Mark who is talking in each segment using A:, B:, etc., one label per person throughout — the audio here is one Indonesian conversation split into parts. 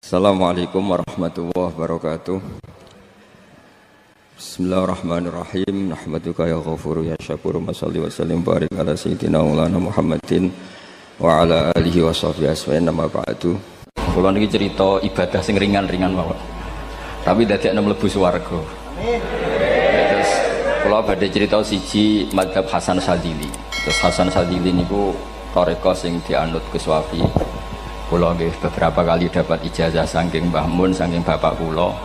A: Assalamualaikum warahmatullahi wabarakatuh. Bismillahirrahmanirrahim. Nahmaduka ya ghafuru ya syakuru. Mashalli wa sallim barik ala sayyidina maulana Muhammadin wa ala alihi wa sahbihi asma'in. Nama ba'du. Kula niki cerita ibadah sing ringan-ringan mawon. Tapi dadekne mlebu swarga. Amin. Terus kula badhe cerita siji mazhab Hasan Sadzili. Terus Hasan Sadzili niku thariqah sing dianut Gus Wafi. Kula nggih beberapa kali dapat ijazah saking Mbah Mun, saking bapak kula.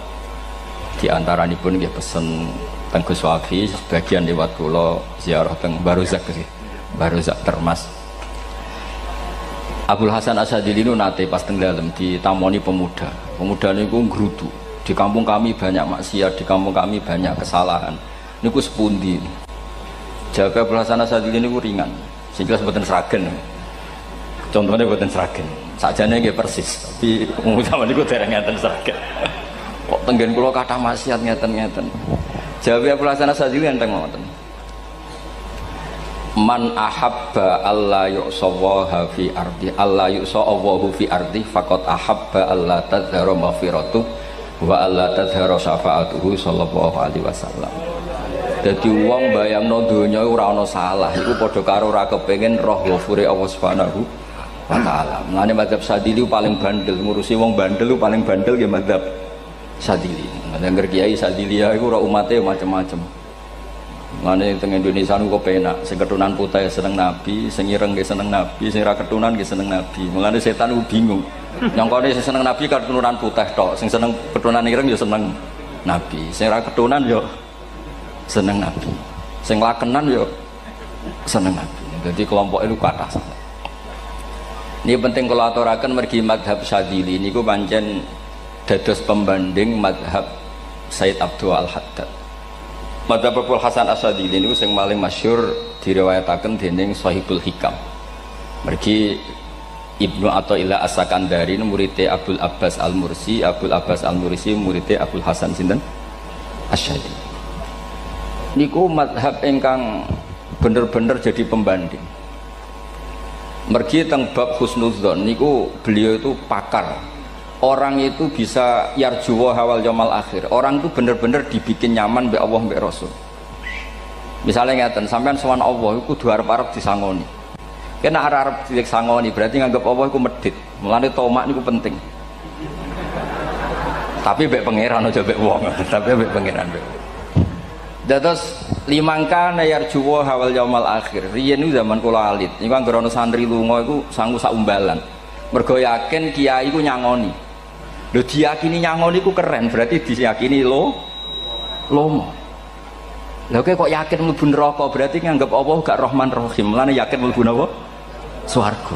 A: Di antaranipun nggih pesen teng Gus Wafi, sebagian lewat kula ziarah teng Baruzak nggih. Baruzak Termas. Abdul Hasan As-Sadzili nate pas teng dalem ditamoni pemuda. Pemuda niku ngrudu. Di kampung kami banyak maksiat, di kampung kami banyak kesalahan. Niku sepundi? Jawab Abdul Hasan As-Sadzili niku ringan. Sehingga mboten sragen. Contohnya mboten sragen. Sakjane nggih persis, tapi zaman niku dereng ngeten sragen. Kok tenggen kula kathah maksiat ngeten-ngeten. Jawab Abdul Hasan As-Sadzili enteng ngoten. Man ahabba alla yu'sawaha fi ardi alla yu'sawahu fi ardi faqad ahabba alla tadhara maghfiratu wa alla tadhara syafaatuhu sallallahu alaihi wasallam. Dadi wong bayangno donya ora ana salah iku padha karo ora kepengin roh ghafure Allah Subhanahu wa ta'ala. Mulane mazhab Sadzili paling bandel, ngurusi wong bandel paling bandel ya mazhab Sadzili. Ngger kiai Sadzili ya iku ora umate macam-macam. Mulane teng Indonesia niku penak, sing ketunan putih seneng nabi, sing ireng nggih seneng nabi, sing ra ketunan nggih seneng nabi. Mulane setan ku bingung. Nyongkone sing seneng nabi keturunan putih tok, sing seneng keturunan ireng ya seneng nabi, sing ra ketunan ya seneng nabi, sing lakenan ya seneng nabi. Jadi kelompok itu kathah sangat. Ini penting kalau aturaken mergi madhab Sadzili niku pancen dados pembanding madhab Sayyid Abdul Al-Haddad. Madhab Abdul Hasan As-Sadzili niku sing paling masyhur diriwayataken dening Shahibul Hikam. Mergi Ibnu Athaillah As-Sakandari muridé Abdul Abbas Al-Mursi, Abdul Abbas Al-Mursi muridé Abdul Hasan sinten Asy-Syadzili. Niku madhab ingkang bener-bener jadi pembanding. Mergi teng bab husnudzon niku beliau itu pakar. Orang itu bisa yarjuwa hawal yaumil akhir. Orang itu bener-bener dibikin nyaman mbek Allah mbek Rasul. Misalnya ngeten, sampean sowan Allah iku kudu arep-arep disangoni. Kena arep disangoni berarti nganggep Allah iku medhit. Mulane tomak niku penting. Tapi mbek pangeran aja mbek wong, tapi mbek pangeran mbek. Dados limangka nayar juwa hawal yaumal akhir. Riyen niku zaman kula alit. Niku anggere ana santri lunga iku sangu sak umbalan. Mergo yakin kiai iku nyangoni. Lho diyakini nyangoni iku keren, berarti diyakini lomo. Lha kok yakin mlebu neraka, berarti nganggep Allah gak Rahman Rahim. Lan yakin mlebu napa? Swarga.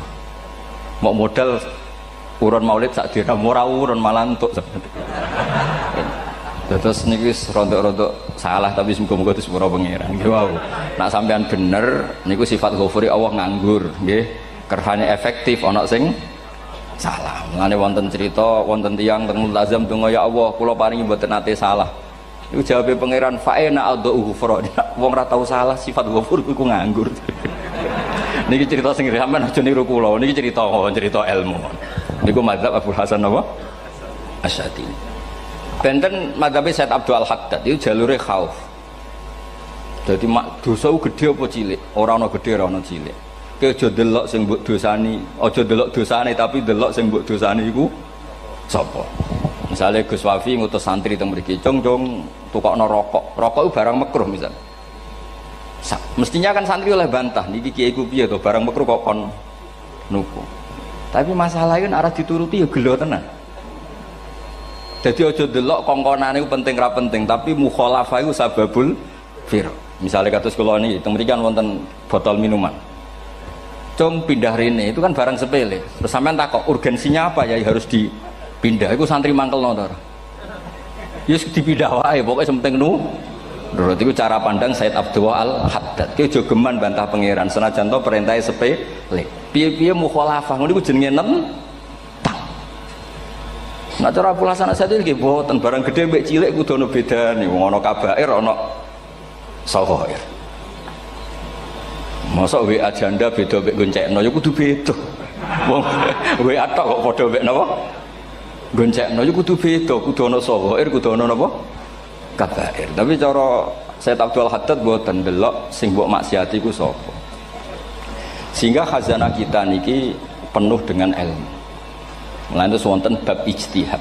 A: Mok modal urun maulid sak dirham ora urun malah entuk. Terus niki rontok-rontok salah tapi muga-muga itu sepura pangeran. Nggih wau. Nak sampean bener niku sifat ghafuri Allah nganggur, nggih. Kerhane efektif ana sing salah. Mulane wonten cerita wonten tiyang teng multazam donga ya Allah, kula paringi mboten nate salah. Niku jawabe pangeran fa'ina adhu ghufra. Wong ora tau salah sifat ghafur iku nganggur. Niki cerita sing sampean aja niru kula. Niki cerita ilmu. Niku mazhab Abdul Hasan apa? Asy-Sadzili. Benten madhabe Sayyid Abdul Al-Haddad itu jalure khauf. Jadi dosa gede apa cilik? Ora ana gede, ora ana cilik. Kowe aja delok sing mbok dosani, aja delok dosane tapi delok sing mbok dosani iku sapa. Misale Gus Wafi ngutus santri teng mriki, "Cung, tukokno rokok." Rokok itu barang makruh misal. Mestinya kan santri oleh bantah, niki kiai ku piye to barang makruh kok kon nuku. Tapi masalahnya kan arah dituruti ya gelo tenan. Jadi ojo delok kongkonane penting ra penting, tapi mukhalafah iku sababul fir. Misalnya kados kula niki teng mrikan wonten botol minuman. Cung pindah rene itu kan barang sepele. Terus sampean takok urgensinya apa ya harus dipindah. Iku santri mangkelno to. Ya dipindah wae pokoke penting nu. Menurut itu cara pandang Sayyid Abdul Al-Haddad. Ki aja geman bantah pangeran senajan to perintahe sepele. Piye-piye mukhalafah ngono iku jenenge nah cara Abdul Hasan As-Sadzili nggih boten barang gede mbek cilik kudu ana bedane wong ana kabair ana saghair. Mosok WA janda beda mbek goncekno ya kudu beda. Wong WA tok kok padha mbek napa? goncekno iku kudu beda, kudu ana sawair, kudu ana napa? Kabair. Tapi cara Sayyid Abdul Haddad mboten delok sing mbok maksiati ku sapa. Sehingga khazanah kita niki penuh dengan ilmu. Mulane wonten bab ijtihad.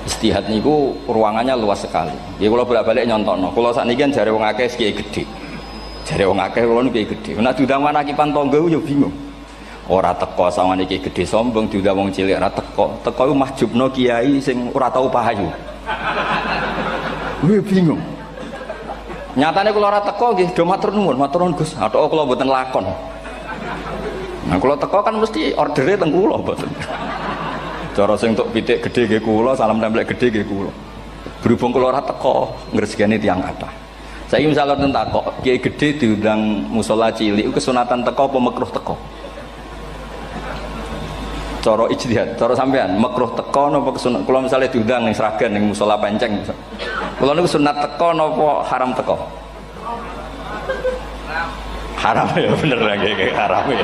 A: Ijtihad niku ruangannya luas sekali. Ya kula bolak-balik nyontokno. Kula sakniki kan jare wong akeh kiai gedhe. Jare wong akeh kula niku kiai gedhe. Nek diundang manakipan tangga yo bingung. Ora teko sawane kiai gedhe sombong, diundang wong cilik ora teko. Teko iku mahjubno kiai sing ora tau pahayu. Kuwi bingung. Nyatane kula ora teko nggih do matur nuwun Gus. Athok kula mboten lakon. Nah kula teko kan mesti ordere teng kula mboten. Cara sing tok pitik gedhe nggih kula, salam templek gedhe nggih kula. Berhubung kula ora teko ngresgeni tiyang kathah. Saiki misal wonten takok, kiai gedhe diundang musala cilik iku kesunatan teko apa makruh teko? Cara ijtihad, cara sampean makruh teko napa kesunat? Kula misale diundang ning Sragen ning musala Penceng. Kula niku sunat teko napa haram teko? Haram ya bener lagi haram ya.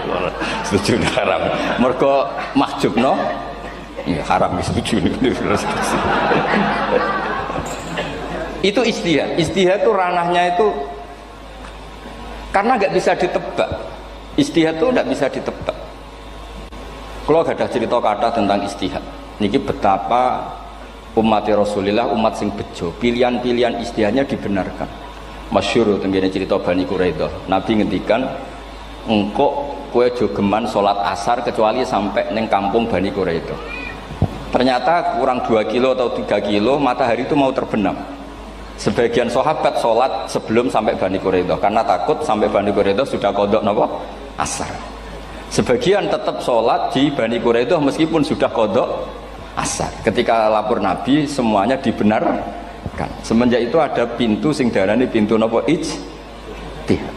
A: Setuju haram. Mergo mahjubno ya haram setuju niku. Itu ijtihad. Ijtihad itu ranahnya itu karena nggak bisa ditebak. Ijtihad itu nggak bisa ditebak. Kalau ada cerita kata tentang ijtihad, niki betapa umat Rasulullah umat sing bejo, pilihan-pilihan ijtihadnya dibenarkan. Masyhur tenggene cerita Bani Quraidah. Nabi ngendikan, engkau kowe aja geman salat asar kecuali sampai neng kampung Bani Quraidah. Ternyata kurang 2 kilo atau 3 kilo matahari itu mau terbenam. Sebagian sahabat salat sebelum sampai Bani Quraidah karena takut sampai Bani Quraidah sudah qadha napa? Asar. Sebagian tetap sholat di Bani Quraidah meskipun sudah kodok asar. Ketika lapor Nabi semuanya dibenarkan. Semenjak itu ada pintu sing darani pintu napa ijtihad.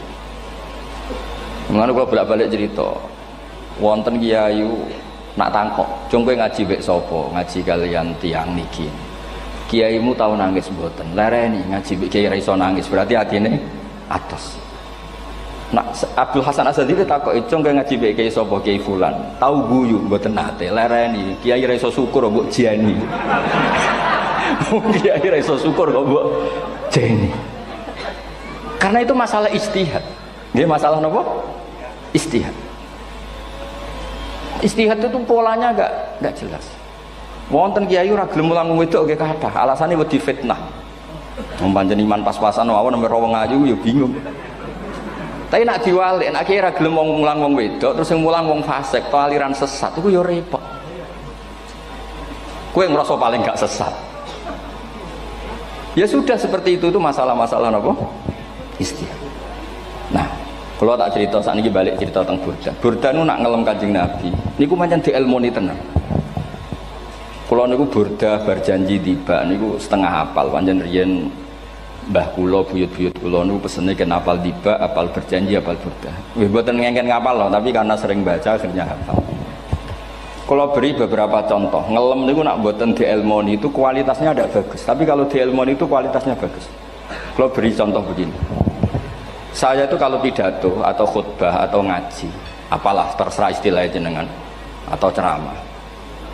A: Mengenai kalau bolak-balik cerita, wonten kiai nak tangkok, cung kowe ngaji mek sapa? Ngaji kalian tiang niki. Kiaimu tahu nangis mboten? Lereni ngaji mek kiai ra iso nangis, berarti atine atos. Nak Abdul Hasan Asadili takok cung kowe ngaji mek kiai sapa? Kiai fulan. Tahu guyu mboten nate, lereni. Kiai ra iso syukur mbok jani. Kiai ra iso syukur kok mbok jani. Karena itu masalah ijtihad. Nggih masalah napa? Ijtihad. Ijtihad itu polanya enggak jelas. Wonten kiai ora gelem mulang wedok nggih kathah, alasane wedi fitnah. Wong pancen iman pas-pasan mawon nek wong ayu ya bingung. Tapi nak diwalik, nak kira gelem wong mulang wong wedok, terus yang mulang wong fasik, atau aliran sesat, itu ya repot. Kowe ngerasa paling gak sesat. Ya sudah seperti itu masalah-masalah apa? Ijtihad. Nah, kalau tak cerita saat ini balik cerita tentang Burda. Burda itu nak ngelem Kanjeng Nabi. Niku pancen diilmoni tenan. Kalau niku Burda berjanji tiba, niku setengah hafal, pancen riyen mbah kula buyut-buyut kula niku pesene ken apal tiba, apal berjanji, apal Burda. Nggih mboten ngengken ngapal loh, tapi karena sering baca akhirnya hafal. Kalau beri beberapa contoh, ngelem niku nak mboten diilmoni itu kualitasnya tidak bagus, tapi kalau diilmoni itu kualitasnya bagus. Kalau beri contoh begini. Saya itu kalau pidato atau khutbah atau ngaji, apalah terserah istilah jenengan atau ceramah.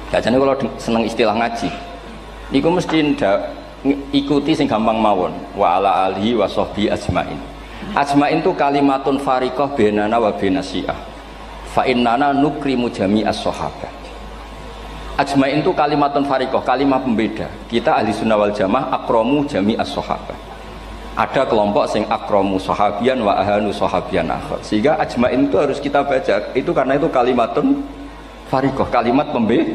A: Biasanya kalau seneng istilah ngaji, niku mesti ndak ikuti sing gampang mawon wa ala alihi wa sahbi ajmain. Ajmain itu kalimatun fariqah bainana wa bainasyiah. Fa innana nukrimu jami'as sahabah. Ajmain itu kalimatun fariqah, kalimat pembeda. Kita ahli sunnah wal jamaah akramu jami'as sahabah. Ada kelompok sing akramu sahabian wa ahanu sahabian akhir. Sehingga ajmain itu harus kita baca. Itu karena itu kalimatun fariqah, kalimat pembeda.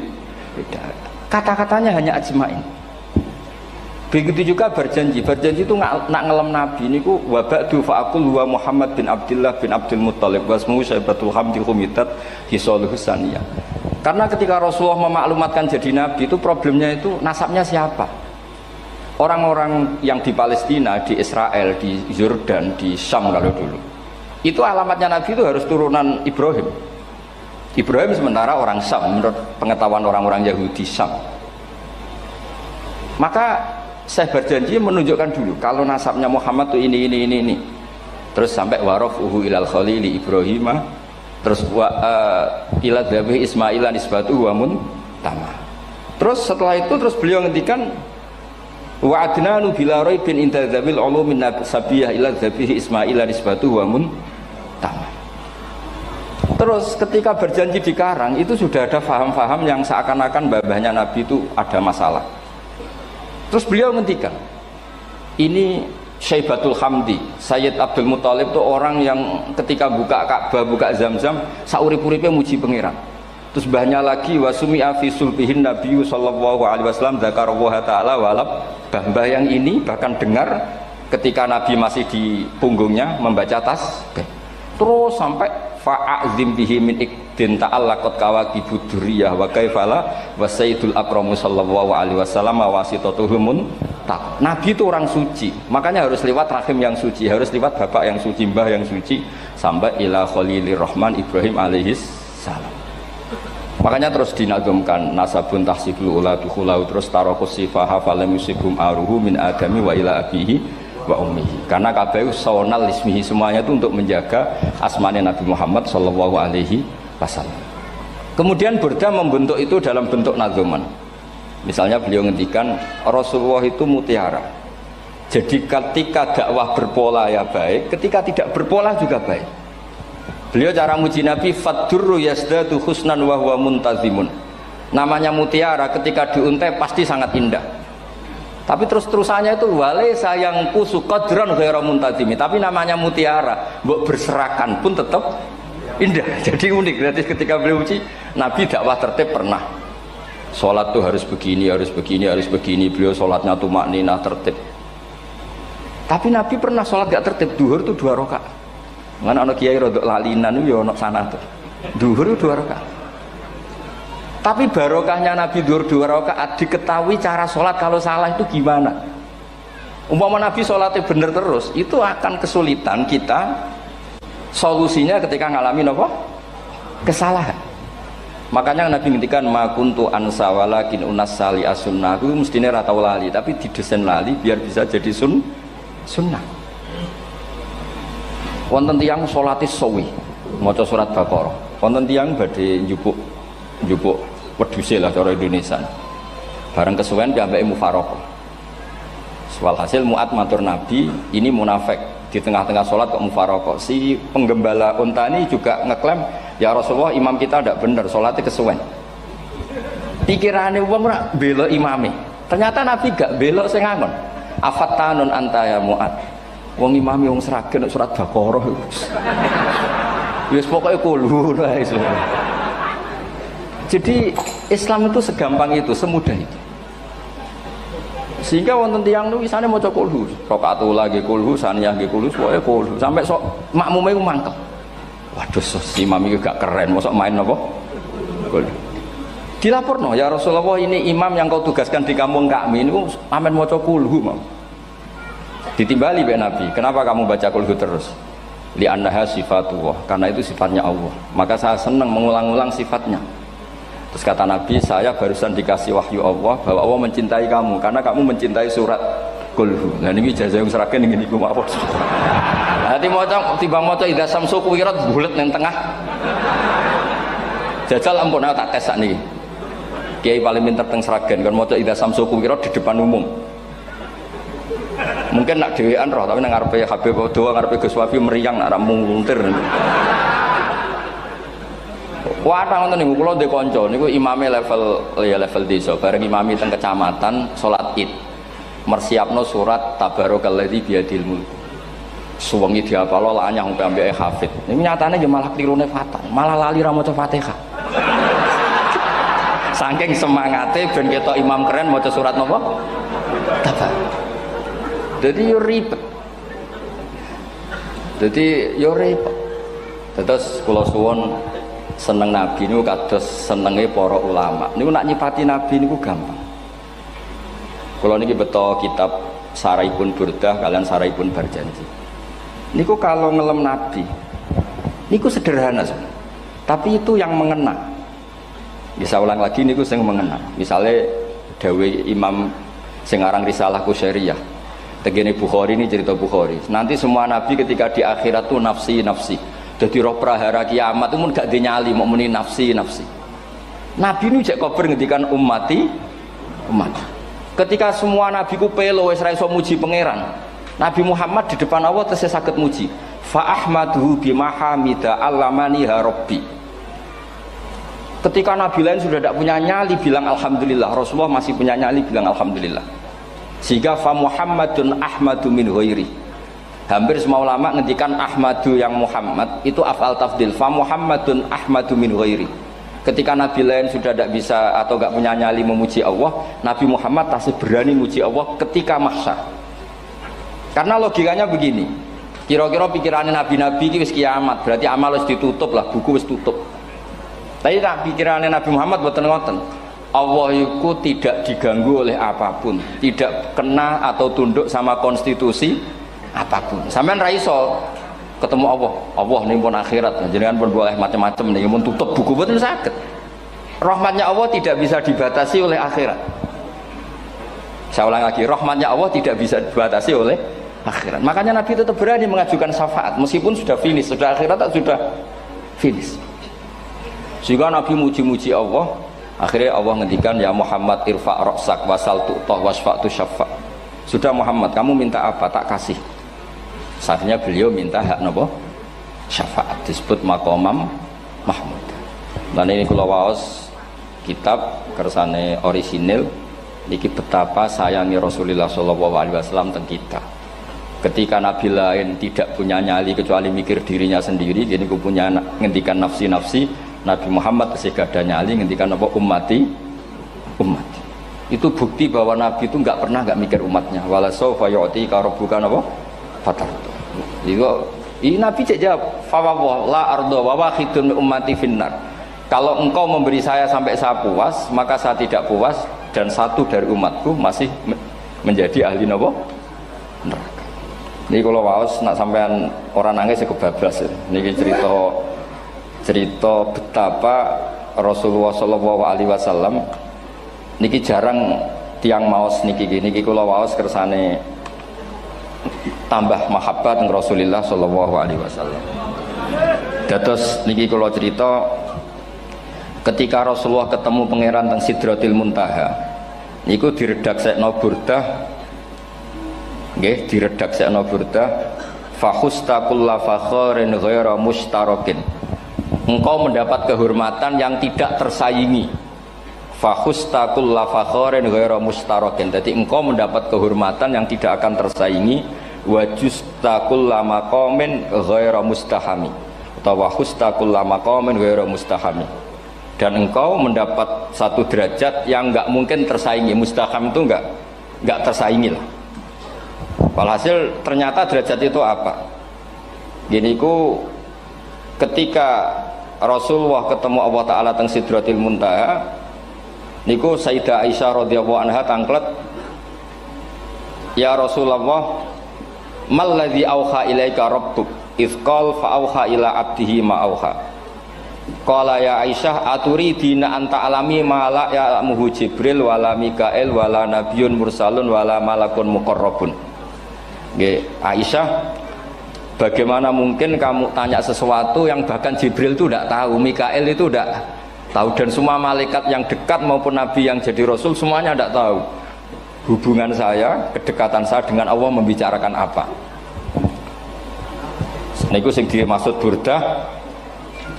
A: Kata-katanya hanya ajmain. Begitu juga berjanji. Berjanji itu nak ngelem Nabi niku wa ba'du fa'aqul wa Muhammad bin Abdullah bin Abdul Muttalib wasmu Syaibatul Hamdi Humitat Hisaluhu Saniyah. Karena ketika Rasulullah memaklumatkan jadi Nabi itu problemnya itu nasabnya siapa? Orang-orang yang di Palestina, di Israel, di Yordan, di Syam kalau dulu. Itu alamatnya Nabi itu harus turunan Ibrahim. Ibrahim sementara orang Syam menurut pengetahuan orang-orang Yahudi Syam. Maka saya berjanji menunjukkan dulu kalau nasabnya Muhammad itu ini. Terus sampai warafuhu ilal khalili Ibrahim, terus ila dzabih Ismailan isbatu wa muntama. Terus setelah itu terus beliau ngendikan wa adnanu bila raibin inda dzabil ulumin sabiyah ila dzabihi ismail nisbatu wa mun tam. Terus ketika berjanji di Karang itu sudah ada faham-faham yang seakan-akan babahnya Nabi itu ada masalah. Terus beliau ngendikan ini Syaibatul Hamdi, Sayyid Abdul Muthalib itu orang yang ketika buka Ka'bah, buka Zamzam, saurip-uripnya muji pangeran. Terus banyak lagi wasumi'a fi sulbihin Nabi sallallahu alaihi wasallam dzakarallaha ta'ala walab. Mbah yang ini bahkan dengar ketika Nabi masih di punggungnya membaca tasbih. Terus sampai fa'azim bihi min ikdin ta'allaqat kawakibud duriyah wa kaifala wa sayyidul akramu sallallahu alaihi wasallam wasitatuhumun. Nabi itu orang suci, makanya harus lewat rahim yang suci, harus lewat bapak yang suci, mbah yang suci, sampai ila khalilir rahman Ibrahim alaihis salam. Makanya terus dinagumkan nasabun tahsibul ula bikhulau, terus tarokus sifaha falam yusibhum aruhu min adami wa ila abihi wa ummihi. Karena kabeh sonal ismihi, semuanya itu untuk menjaga asmane Nabi Muhammad sallallahu alaihi wasallam. Kemudian Burda membentuk itu dalam bentuk nazuman. Misalnya beliau ngendikan Rasulullah itu mutiara. Jadi ketika dakwah berpola ya baik, ketika tidak berpola juga baik. Beliau cara muji Nabi faddurru yasdatu husnan wa huwa muntazimun. Namanya mutiara ketika diuntai pasti sangat indah. Tapi terus-terusannya itu wale sayang kusu qadran ghairu muntazimi. Tapi namanya mutiara, mbok berserakan pun tetap indah. Jadi unik. Berarti ketika beliau muji Nabi dakwah tertib pernah. Sholat tuh harus begini, harus begini, harus begini. Beliau sholatnya tumakninah tertib. Tapi Nabi pernah sholat gak tertib. Duhur tuh 2 rakaat. Mana anak kiai rodok lalinan itu ya anak sana tuh. Duhur itu 2 rakaat. Tapi barokahnya Nabi duhur 2 rakaat diketahui cara sholat kalau salah itu gimana. Umpama Nabi sholatnya bener terus, itu akan kesulitan kita solusinya ketika ngalamin apa? Kesalahan. Makanya Nabi ngendikan ma kuntu ansa walakin unas sali as-sunnah. Itu mestine ra tau lali, tapi didesain lali biar bisa jadi sunnah. Wonten tiyang salate sawi maca surat Baqarah. Wonten tiyang badhe njupuk wedhuse lah cara Indonesia. Bareng kesuwen piyambake mufaraqah. Walhasil Mu'ad matur Nabi, ini munafik di tengah-tengah sholat kok mufaraqah. Si penggembala unta ini juga ngeklaim, ya Rasulullah imam kita tidak benar, sholatnya kesuwen. Pikirannya wong ora bela imame. Ternyata Nabi gak belok sing ngangon. Afattanun anta ya Mu'ad. Wong imami wong seragen surat Baqarah. Wis pokoke kulhu wae. Jadi Islam itu segampang itu, semudah itu. Sehingga wonten tiyang niku isane maca kulhu, rakaat ula nggih kulhu, saniyah nggih kulhu, pokoke kulhu. Sampai sok makmume ku mangkel. Waduh, si imam iki gak keren, mosok main apa? Kulhu. Dilaporno, ya Rasulullah ini imam yang kau tugaskan di kampung kami niku amen maca kulhu, Mam. Ditimbali be Nabi, kenapa kamu baca kulhu terus? Li annaha sifatullah, karena itu sifatnya Allah. Maka saya senang mengulang-ulang sifatnya. Terus kata Nabi, saya barusan dikasih wahyu Allah bahwa Allah mencintai kamu karena kamu mencintai surat kulhu. Nah ini jazah yang seragen ini ku apa? Nanti maca timbang maca idza samsu kuwirat bulet nang tengah. Jajal ampun tak tes sakniki. Kiai paling pinter teng seragen kan maca idza samsu kuwirat di depan umum. Mungkin nak dhewean roh tapi nang ngarepe Habib doa ngarepe Gus Wafi meriang nak muntir. Wah, ngoten niku kula ndek kanca niku imame level desa, bareng imami teng kecamatan salat Id. Mersiapno surat Tabarakalladzi biyadil mulk. Suwengi diapalo lanyah sampai ambeke hafid. Niku nyatane ya malah klirune fatal, malah lali ra maca Fatihah. Saking semangate ben ketok imam keren maca surat napa? Tabar. Jadi yo ribet. Terus kula suwun seneng Nabi niku kados senenge para ulama. Niku nak nyipati Nabi niku gampang. Kula niki beto kitab Saraipun Burdah kalian Saraipun Barjanji. Niku kalau ngelem Nabi niku sederhana sebenarnya. Tapi itu yang mengena. Bisa ulang lagi niku sing mengena. Misalnya dawe Imam sing aran Risalah Qusyariyah. Tegene Bukhari ini cerita Bukhari. Nanti semua Nabi ketika di akhirat tuh nafsi. Jadi roh prahara kiamat itu pun gak dinyali mau muni nafsi. Nabi ini cek kober ngendikan ummati umat. Ketika semua nabi ku pelo wis ra iso muji pangeran, Nabi Muhammad di depan Allah tesih saged muji. Fa ahmaduhu bima hamida allamani rabbi. Ketika nabi lain sudah tidak punya nyali bilang alhamdulillah, Rasulullah masih punya nyali bilang alhamdulillah. Sehingga fa Muhammadun ahmadu min ghairi. Hampir semua ulama ngendikan ahmadu yang Muhammad itu af'al tafdil. Fa Muhammadun ahmadu min ghairi. Ketika nabi lain sudah tidak bisa atau tidak punya nyali memuji Allah, Nabi Muhammad masih berani memuji Allah ketika mahsyar. Karena logikanya begini, kira-kira pikirannya nabi-nabi ini wis kiamat, berarti amal wis ditutup lah, buku wis tutup. Tapi pikirannya Nabi Muhammad boten ngoten. Allah itu tidak diganggu oleh apapun, tidak kena atau tunduk sama konstitusi apapun. Sampean ra iso ketemu Allah nih pun akhirat, jenengan pun boleh macam-macam nih, pun tutup buku betul sakit. Rahmatnya Allah tidak bisa dibatasi oleh akhirat. Saya ulang lagi, rahmatnya Allah tidak bisa dibatasi oleh akhirat. Makanya Nabi tetap berani mengajukan syafaat meskipun sudah finish, sudah akhirat sudah finish. Sehingga Nabi muji-muji Allah, akhirnya Allah ngendikan ya Muhammad irfa' ra'sak wasal tu'tah wasfa'tu syafa'. Sudah Muhammad, kamu minta apa tak kasih. Saatnya beliau minta hak nopo syafaat, disebut maqamam mahmud. Dan ini kula waos kitab kersane orisinil niki betapa sayangi Rasulullah sallallahu alaihi wasallam teng kita. Ketika nabi lain tidak punya nyali kecuali mikir dirinya sendiri, jadi ku punya ngendikan nafsi-nafsi, Nabi Muhammad masih gak ada nyali ngendikan apa ummati. Itu bukti bahwa nabi itu enggak pernah enggak mikir umatnya. Wala sawfa yu'tika rabbuka apa? Fatartu. Ini Nabi jawab, fawwah la ardo wa wahidun ummati finnar. Kalau engkau memberi saya sampai saya puas, maka saya tidak puas dan satu dari umatku masih menjadi ahli neraka. Ini kalau waos nak sampean orang nangis kebablas. Ini cerita betapa Rasulullah Shallallahu Alaihi Wasallam. Niki jarang tiang maos niki kalau waos kersane tambah mahabbat dengan Rasulullah Shallallahu Alaihi Wasallam. Dados niki kalau cerita ketika Rasulullah ketemu pangeran teng Sidratil Muntaha, niku diredaksekno burdah, nggih diredaksekno burdah, fakhusta kulla fakharin ghaira mustarakin. Engkau mendapat kehormatan yang tidak tersaingi. Fakhusta kulla fakharin ghaira mustarakin. Jadi engkau mendapat kehormatan yang tidak akan tersaingi. Wajusta kulla maqamin ghaira mustahami. Atau wakhusta kulla maqamin ghaira mustahami. Dan engkau mendapat satu derajat yang enggak mungkin tersaingi. Mustaham itu enggak tersaingi lah. Walhasil ternyata derajat itu apa? Gini ku ketika Rasulullah ketemu Allah Ta'ala teng Sidratil Muntaha, niku Sayyidah Aisyah radhiyallahu anha tangklet, ya Rasulullah, mal ladzi auha ilaika rabbuk idz qala fa auha ila abdihi ma auha. Qala ya Aisyah aturidina anta alami ma la ya'lamuhu Jibril wala Mikail wala nabiyyun mursalun wala malakun muqarrabun. Nggih, Aisyah, bagaimana mungkin kamu tanya sesuatu yang bahkan Jibril itu tidak tahu, Mikail itu tidak tahu, dan semua malaikat yang dekat maupun nabi yang jadi rasul semuanya tidak tahu hubungan saya, kedekatan saya dengan Allah membicarakan apa. Niku sing dimaksud burdah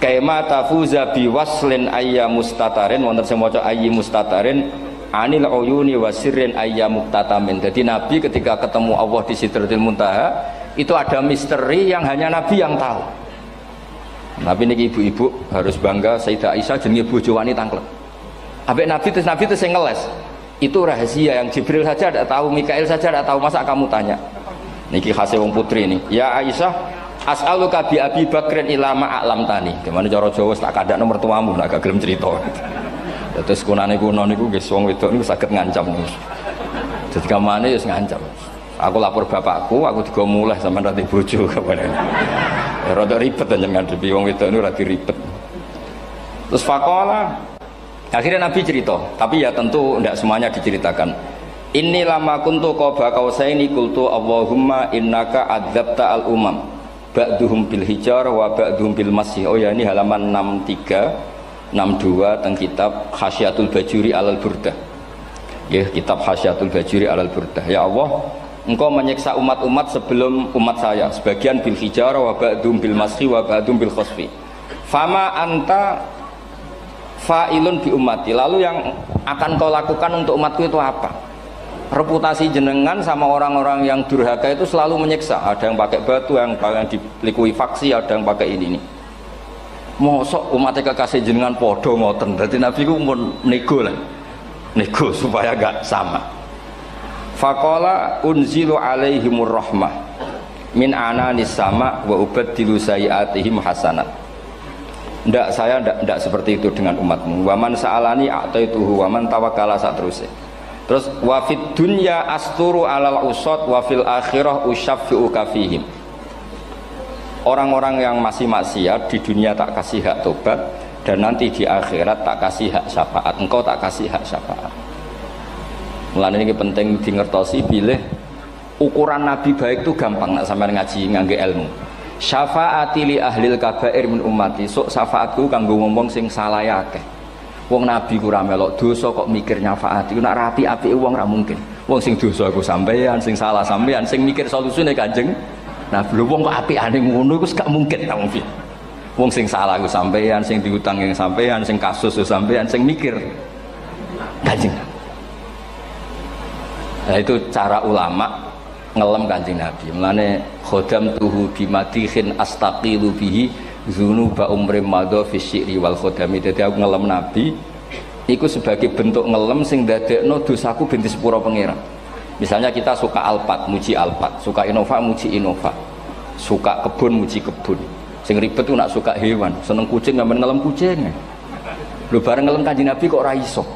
A: kaima tafuza bi waslin ayya mustatarin, wonten sing maca ayyi mustatarin anil uyuni wasirrin ayya muktatamin. Jadi nabi ketika ketemu Allah di Sidratil Muntaha itu ada misteri yang hanya nabi yang tahu. Nabi niki ibu-ibu harus bangga, Sayyidah Aisyah jenenge bojo wani tangklet. Ambek nabi itu sing ngeles. Itu rahasia yang Jibril saja tidak tahu, Mikail saja tidak tahu, masa kamu tanya? Niki khase wong putri ini. Ya Aisyah, as'aluka bi Abi Bakrin ila ma a'lam tani. Gimana cara Jawa tak kadak nomor tuamu nak gak gelem cerita. Terus kunane kuno niku nggih wong wedok niku saged ngancam niku. Dadi kamane wis ngancam. Aku lapor bapakku, aku digo mulih sampean rati bojo kabare. Ya rada ribet jenengan ngadepi wong wedok niku rada ribet. Terus faqala, akhirnya Nabi cerita, tapi ya tentu tidak semuanya diceritakan. Inni lama kuntu qaba qausaini qultu Allahumma innaka adzabta al umam ba'duhum bil hijar wa ba'duhum bil masih. Oh ya, ini halaman 63 62 teng kitab Khasyatul Bajuri alal Burdah. Ya, kitab Hasyatul Bajuri alal Burdah. Ya Allah, Engkau menyiksa umat-umat sebelum umat saya, sebagian bil hijarah wa ba'dum bil mashi wa ba'dum bil khosfi. Fama anta fa'ilun bi ummati. Lalu yang akan kau lakukan untuk umatku itu apa? Reputasi jenengan sama orang-orang yang durhaka itu selalu menyiksa. Ada yang pakai batu, yang dilikuifaksi, ada yang pakai ini. Mosok umatnya kekasih jenengan podo ngoten. Berarti Nabi ku pun nego lah. Nego supaya gak sama. Faqala unzilu alaihimur rahmah min ananis sama wa ubaddilu sayiatihim hasanat. Ndak, saya ndak seperti itu dengan umatmu. Waman sa'alani a'taituhu waman tawakkala saterusé. Terus wa fid dunya asturu alal usad wa fil akhirah usyaffi'u kafihim. Orang-orang yang masih maksiat di dunia tak kasih hak tobat, dan nanti di akhirat tak kasih hak syafaat. Engkau tak kasih hak syafaat. Mulane ini penting di ngertosi bilih ukuran Nabi baik itu gampang nak sampean ngaji ngangge ilmu. Syafaati li ahlil kabair min ummati. Sok syafaatku kanggo wong sing salah akeh. Wong Nabi ku ora melok dosa kok mikir nyafaati. Nek rapi-apike wong ora mungkin. Wong sing dosa iku sampean, sing salah sampean, sing mikir solusine Kanjeng. Nah, lho wong kok apikane ngono iku gak mungkin ta wong. Wong sing salah ku sampean, sing diutang yang sampean, sing kasus ku sampean, sing mikir Kanjeng. Nah, itu cara ulama ngelem Kanjeng Nabi. Mulane khodam tuhu bimatihin astaqilu bihi dzunuba umrim madha fi syi'ri wal khodami. Dadi aku ngelem Nabi iku sebagai bentuk ngelem sing dadekno dosaku ben disepuro pangeran. Misalnya kita suka alpat, muji alpat, suka innova, muji innova, suka kebun, muji kebun. Sing ribet tuh nak suka hewan, seneng kucing nggak ngelem kucing. Lu bareng ngelem Kanjeng Nabi kok ora iso.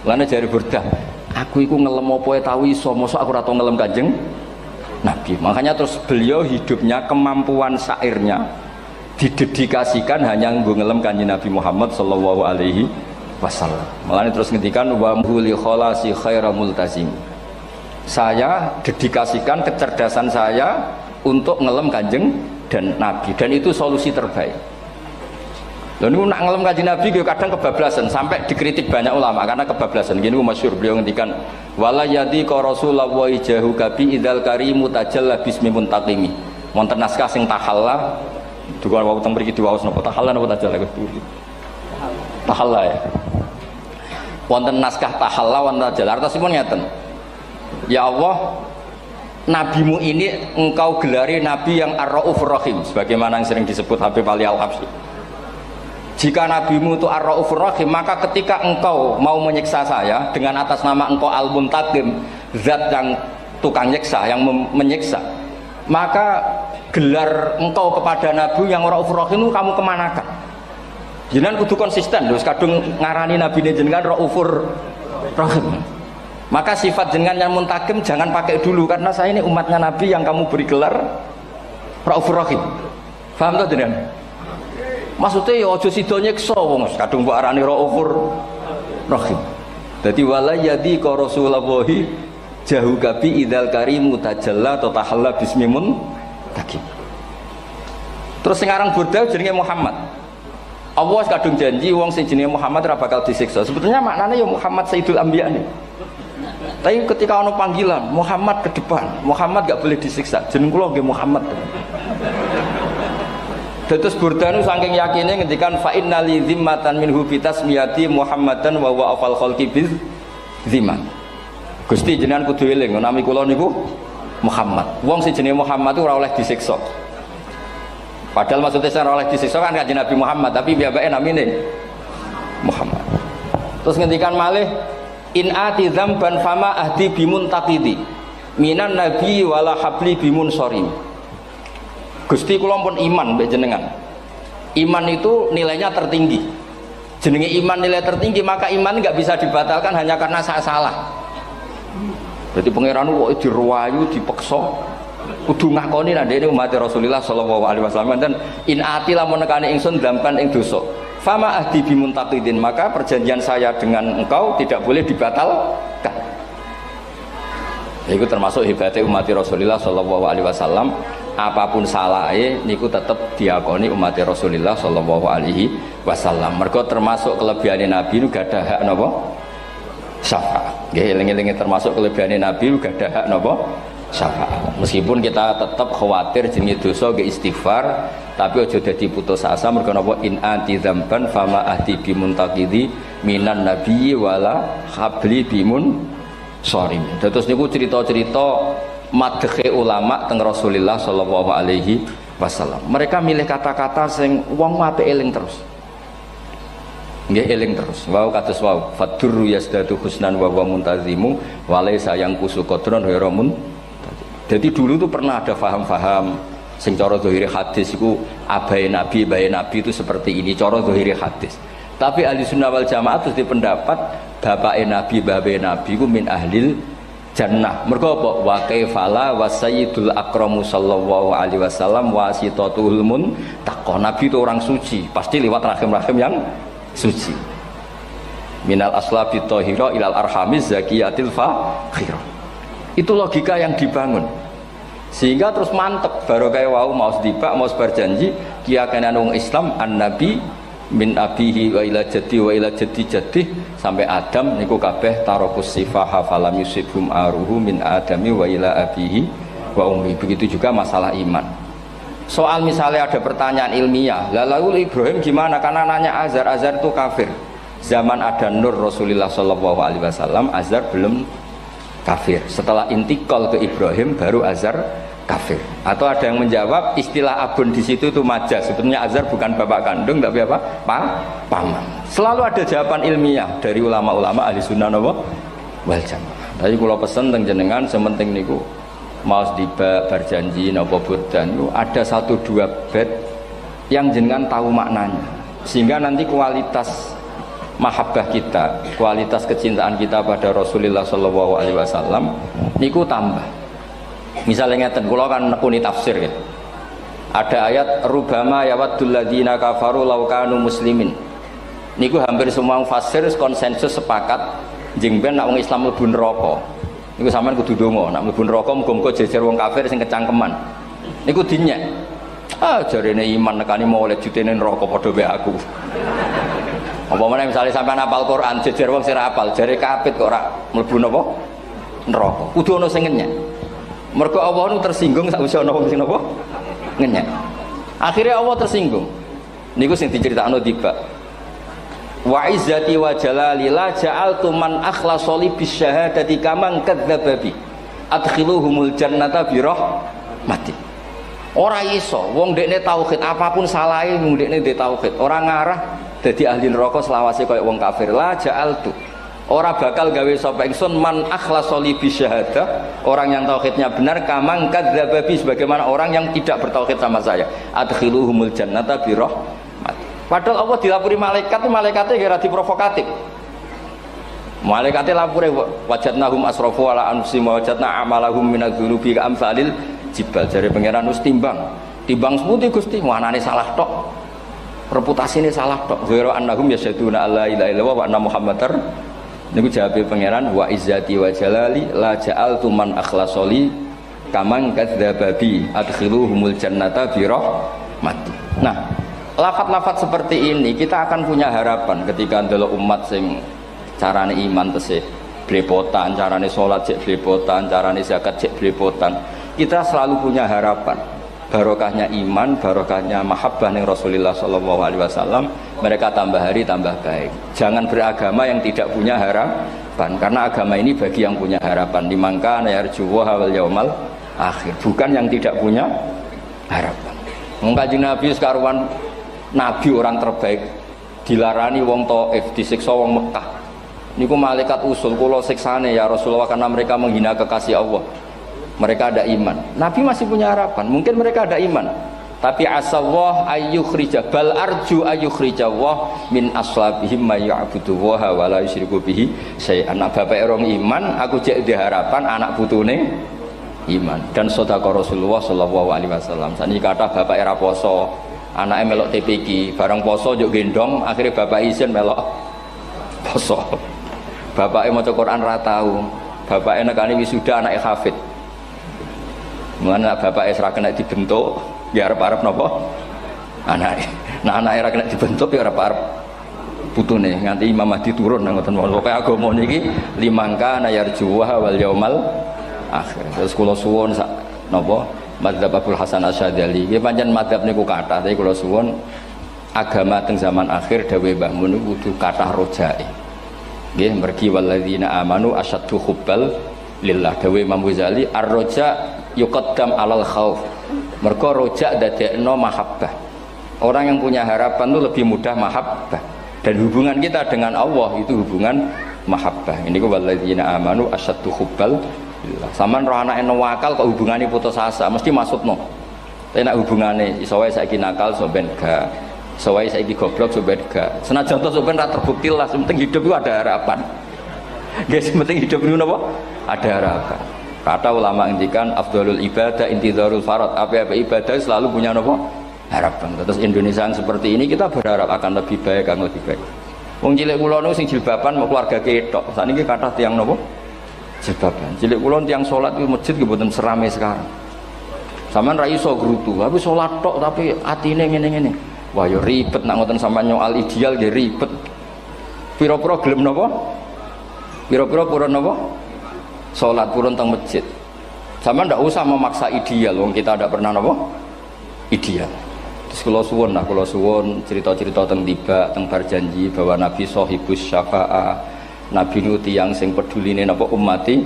A: Lane jari Burdah, aku iku ngelem apa tau iso, mosok aku ora tau ngelem Kanjeng Nabi. Makanya terus beliau hidupnya, kemampuan syairnya didedikasikan hanya nggo ngelem Kanjeng Nabi Muhammad sallallahu alaihi wasallam. Makanya terus ngendikan wa huli kholasi khairal multazim. Saya dedikasikan kecerdasan saya untuk ngelem Kanjeng dan Nabi, dan itu solusi terbaik. Lalu nak ngelem Kanjeng Nabi kadang kebablasan, sampai dikritik banyak ulama karena kebablasan. Gini masyhur beliau ngendikan wala yadi ka rasulullah jahu kabi idzal karimu tajalla bismi muntaqimi. Wonten naskah sing tahalla duka wau teng mriki diwaos napa tahalla napa tajalla tahalla ya. Wonten naskah tahalla wonten tajalla artosipun ngeten. Ya Allah, nabimu ini engkau gelari nabi yang ar-raufur rahim, sebagaimana yang sering disebut Habib Ali Al-Habsyi. Jika nabimu itu ar-raufur rahim, maka ketika engkau mau menyiksa saya dengan atas nama engkau al-muntaqim, zat yang tukang nyiksa, yang menyiksa, maka gelar engkau kepada nabi yang ar-raufur rahim itu kamu kemanakan? Jenengan kudu konsisten, terus kadung ngarani nabi ini jenengan raufur rahim. Maka sifat jenengan yang muntaqim jangan pakai dulu, karena saya ini umatnya Nabi yang kamu beri gelar Raufur Rahim. Paham tuh jenengan? Maksudnya ya aja sida nyiksa wong kadung mbok arani Raufur Rahim. Dadi wala yadi ka Rasulullahi jahu kabi idzal karimu tajalla tatahalla bismimun takim. Terus sing aran Burdah jenenge Muhammad. Allah kadung janji wong sing jenenge Muhammad ora bakal disiksa. Sebetulnya maknanya ya Muhammad Sayyidul Anbiya nih. Tapi ketika ono panggilan Muhammad ke depan, Muhammad gak boleh disiksa. Jeneng kula nggih Muhammad. Terus Burdah nu saking yakine ngendikan fa innali zimmatan minhu bi tasmiyati Muhammadan wa huwa afal khalqi biz zimman. Gusti jenengan kudu eling nami kula niku Muhammad. Wong sing jenenge Muhammad itu ora oleh disiksa. Padahal maksudnya ora oleh disiksa kan Kanjeng Nabi Muhammad, tapi piyambake namine Muhammad. Terus ngendikan malih in ati dzamban fama ahdi bimuntaqidi minan nabi wala habli bimun sorim. Gusti kula pun iman mbek jenengan. Iman itu nilainya tertinggi. Jenenge iman nilai tertinggi, maka iman nggak bisa dibatalkan hanya karena saya salah. Jadi pangeran kok diruwayu dipeksa kudu ngakoni nek dene umat Rasulullah sallallahu alaihi wasallam, dan in ati lamun nekane ingsun dzamban ing dosa fama ahdi bimuntaqidin, maka perjanjian saya dengan engkau tidak boleh dibatalkan. Itu termasuk hebatnya umat Rasulullah sallallahu alaihi wasallam, apapun salahnya niku tetap diakoni umat Rasulullah sallallahu alaihi wasallam. Mergo termasuk kelebihan Nabi itu gak ada hak napa? Syafaat. Nggih eling-elinge termasuk kelebihan Nabi uga ada hak napa syafaat. Meskipun kita tetap khawatir jenenge dosa nggih istighfar, tapi aja dadi putus asa mergo napa in anti dzamban fama ahdi bimuntaqidi minan nabiyyi wala habli bimun sorim. Terus niku cerita-cerita madhe ulama teng Rasulullah sallallahu alaihi wasallam. Mereka milih kata-kata sing wong apik eling terus. Nggih eling terus. Wau kados wau fadurru yasdatu husnan wa muntazimu wa laysa yang kusu qadron ghairu mun. Jadi dulu tuh pernah ada faham-faham sing cara zahiri hadis iku abai nabi itu seperti ini cara zahiri hadis. Tapi ahli sunnah wal jamaah terus dipendapat bapake nabi iku min ahlil jannah. Mergo apa? Wa kaifala wa sayyidul akramu sallallahu alaihi wasallam wasitatul muntaqah. Nabi itu orang suci, pasti lewat rahim-rahim yang suci. Minal aslabi thahira ilal arhamiz zakiyatil fakhirah. Itu logika yang dibangun sehingga terus mantep baru kayak wau mau sedibak mau berjanji kiakan wong Islam an nabi min abihi wa ila jaddi sampai Adam niku kabeh tarokus sifaha falam yusibhum aruhu min adami wa ila abihi wa ummi. Begitu juga masalah iman. Soal misalnya ada pertanyaan ilmiah, lalu Ibrahim gimana? Karena nanya Azar itu kafir. Zaman ada Nur Rasulullah sallallahu alaihi wasallam Azar belum kafir. Setelah intikal ke Ibrahim baru Azar kafir. Atau ada yang menjawab istilah abun di situ itu majaz. Sebetulnya Azar bukan bapak kandung tapi apa? Paman. Selalu ada jawaban ilmiah dari ulama-ulama ahli sunnah wal jamaah. Tapi kalau pesen teng jenengan sementing niku mau dibak berjanji napa burdan itu ada 1-2 bait yang jenengan tahu maknanya sehingga nanti kualitas mahabbah kita, kualitas kecintaan kita pada Rasulullah sallallahu alaihi wasallam niku tambah. Misalnya ngeten, kula kan nekuni tafsir ya. Ada ayat rubama yawaddul ladzina kafaru law kanu muslimin. Niku hampir semua fasir konsensus sepakat jeng ben nek wong Islam mlebu neraka. Niku sampean kudu ndonga, nek mlebu neraka muga-muga jejer wong kafir sing kecangkeman. Niku dinyek. Jarene iman nekani mau oleh jutene neraka padha wae aku. Apa meneh misalnya sampean hafal Quran jejer wong sing hafal jare kapit kok ora mlebu napa neraka. Kudu ana sing ngenyek. Mergo Allah nu tersinggung sak usah ana wong sing napa ngenyek. Akhirnya Allah tersinggung. Niku sing diceritakno tiba. Wa izzati wa jalali la ja'altu man akhlasa li bisyahadati kaman kadzdzaba bi. Adkhiluhumul jannata bi rahmati. Ora iso wong dekne tauhid apapun salahe wong dekne ndek tauhid ora ngarah dadi ahli neraka selawase kaya wong kafir. La ja'altu ora bakal gawe sapa ingsun man akhlasa li bisyahadah orang yang tauhidnya benar kamang kadzdzaba bi sebagaimana orang yang tidak bertauhid sama saya. Adkhiluhumul jannata bi rahmati. Padahal Allah dilapuri malaikat, malaikatnya kira diprovokatif. Malaikatnya lapure wajadnahum asrafu ala anfusihim wajadna amalahum minadzunubi ka'amsalil jibal. Jare pangeran wis timbang seputi Gusti, wanane salah tok. Reputasine salah tok. Ghairu annahum yasyaduna alla ilaha illallah wa anna muhammadar. Niku jawabe pangeran wa izzati wa jalali la ja'altu man akhlasoli kamang kadzdzaba bi adkhiluhumul jannata bi rahmati. Nah, lafat-lafat seperti ini kita akan punya harapan ketika ndelok umat sing carane iman tesih blepotan, carane salat cek blepotan, carane zakat cek blepotan. Kita selalu punya harapan barokahnya iman, barokahnya mahabbah ning Rasulullah sallallahu alaihi wasallam, mereka tambah hari tambah baik. Jangan beragama yang tidak punya harapan, karena agama ini bagi yang punya harapan. Dimangka yarjuwa wal yaumal akhir, bukan yang tidak punya harapan. Kanjeng Nabi sekaruan Nabi orang terbaik dilarani wong Taif, disiksa wong Mekah. Niku malaikat usul kula siksane ya Rasulullah karena mereka menghina kekasih Allah. Mereka ada iman. Nabi masih punya harapan. Mungkin mereka ada iman. Tapi asallah ayyukhrija bal arju ayyukhrijawah min aslabihim may ya'budu wa la yusyriku bihi syai'an. Anak bapak orang iman, aku cek di harapan anak putune iman. Dan sedekah Rasulullah sallallahu alaihi wasallam. Saniki kata bapak era poso, anaknya melok TPQ, bareng poso juk gendong, akhirnya bapak izin melok poso. Bapaknya maca Quran ra tau. Bapaknya nekani wisuda anake hafid. Mulane bapaknya ora kena dibentuk, ya arep-arep napa? Anake. Nah anake ora kena dibentuk ya arep-arep putune nganti Imam Mahdi turun ngoten mawon. Pokoke agama niki limangka nayarjuwa wal yaumal akhir. Terus kula suwun sak napa madzhab Abdul Hasan Asyadzali. Nggih pancen madzhab niku kathah, tapi kula suwun agama teng zaman akhir dawuh Mbah Mun kudu kathah rojae. Nggih mergi walladzina amanu asyaddu hubbal lillah. Dawuh Imam Ghazali ar-roja yuqaddam alal khauf. Mergo roja dadekno mahabbah. Orang yang punya harapan itu lebih mudah mahabbah. Dan hubungan kita dengan Allah itu hubungan mahabbah. Ini ku walladzina amanu asyaddu hubbal lillah. Saman roh anake nawakal kok hubungane putus asa, mesti maksudno. Tapi nek hubungane iso wae saiki nakal so ben gak. Iso wae saiki goblok so ben gak. Senajan to so ben ra terbukti lah, penting hidup itu ada harapan. Guys, penting hidup itu napa? Ada harapan. Kata ulama ngendikan afdhalul ibadah intizarul farad. Apa-apa ibadah selalu punya napa? Harapan. Terus Indonesia yang seperti ini kita berharap akan lebih baik, akan lebih baik. Wong cilik kula niku sing jilbaban mau keluarga ketok. Sakniki kathah tiyang napa? Jilbaban. Cilik kula tiyang salat di masjid nggih mboten serame sekarang. Sampeyan ra iso grutu, tapi salat tok tapi atine ngene-ngene. Wah ya ribet nak ngoten sampeyan nyoal ideal nggih ribet. Pira-pira gelem napa? Pira-pira purun napa? Salat purun teng masjid. Sampeyan ndak usah memaksa ideal, wong kita ndak pernah napa? Ideal. Terus kula suwun cerita-cerita teng tiba teng berjanji bahwa Nabi sahibus syafa'ah. Nabi nu tiyang sing peduline napa ummati.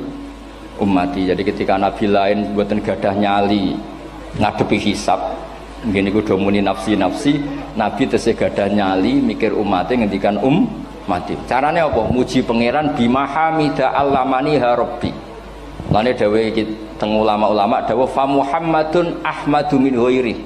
A: Jadi ketika Nabi lain mboten gadah nyali ngadepi hisab, nggih niku do muni nafsi, Nabi tesih gadah nyali mikir umate ngendikan mati. Carane apa? Muji pangeran bima hamida allamani ha rabbi. Lane dawuh iki teng ulama-ulama dawuh fa Muhammadun ahmadu min ghairi.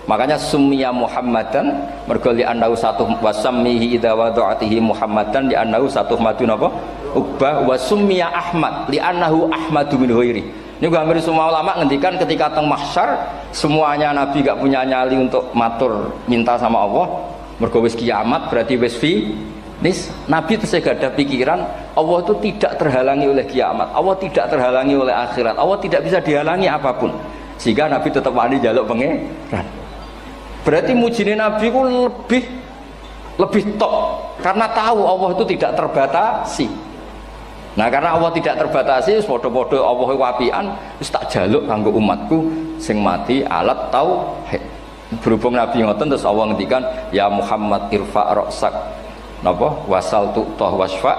A: Makanya summiya Muhammadan mergo li annahu satu wasammihi idza wada'atihi Muhammadan li annahu satu madun apa? Uqbah wa summiya Ahmad li annahu ahmadu min ghairi. Ini hampir semua ulama ngendikan ketika teng mahsyar semuanya Nabi gak punya nyali untuk matur minta sama Allah. Mergo wis kiamat berarti wis nis Nabi tesih gak ada pikiran Allah itu tidak terhalangi oleh kiamat, Allah tidak terhalangi oleh akhirat, Allah tidak bisa dihalangi apapun, sehingga Nabi tetap wani jaluk pangeran. Berarti mujine Nabi ku lebih top karena tahu Allah itu tidak terbatasi. Nah karena Allah tidak terbatasi, podo-podo Allah wapian, wis tak jaluk kanggo umatku sing mati alat tauhid. Berhubung Nabi ngoten terus Allah ngendikan ya Muhammad irfa ra'sak napa wasal tu'tah wasfa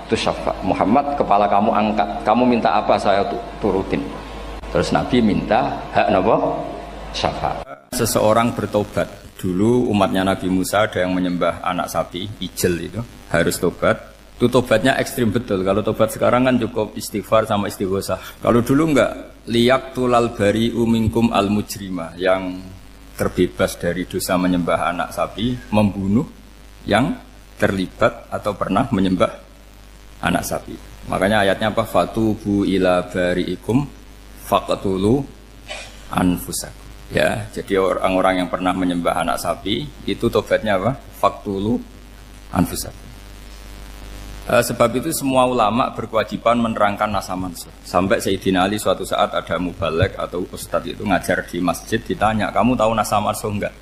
A: tusaffa. Muhammad kepala kamu angkat, kamu minta apa saya turutin. Terus Nabi minta hak napa syafaat. Seseorang bertobat. Dulu umatnya Nabi Musa ada yang menyembah anak sapi, ijel itu, harus tobat. Itu tobatnya ekstrim betul. Kalau tobat sekarang kan cukup istighfar sama istighosah. Kalau dulu enggak, liyak tulal bari uminkum al mujrima, yang terbebas dari dosa menyembah anak sapi, membunuh yang terlibat atau pernah menyembah anak sapi. Makanya ayatnya apa? Fatubu ila bari'ikum faqtulu anfusakum. Ya, jadi orang-orang yang pernah menyembah anak sapi itu tobatnya apa? Faqtulu anfusakum. Sebab itu semua ulama berkewajiban menerangkan nasa mansuh. Sampai Sayyidina Ali suatu saat ada mubalek atau ustadz itu ngajar di masjid, ditanya, kamu tahu nasa mansuh enggak?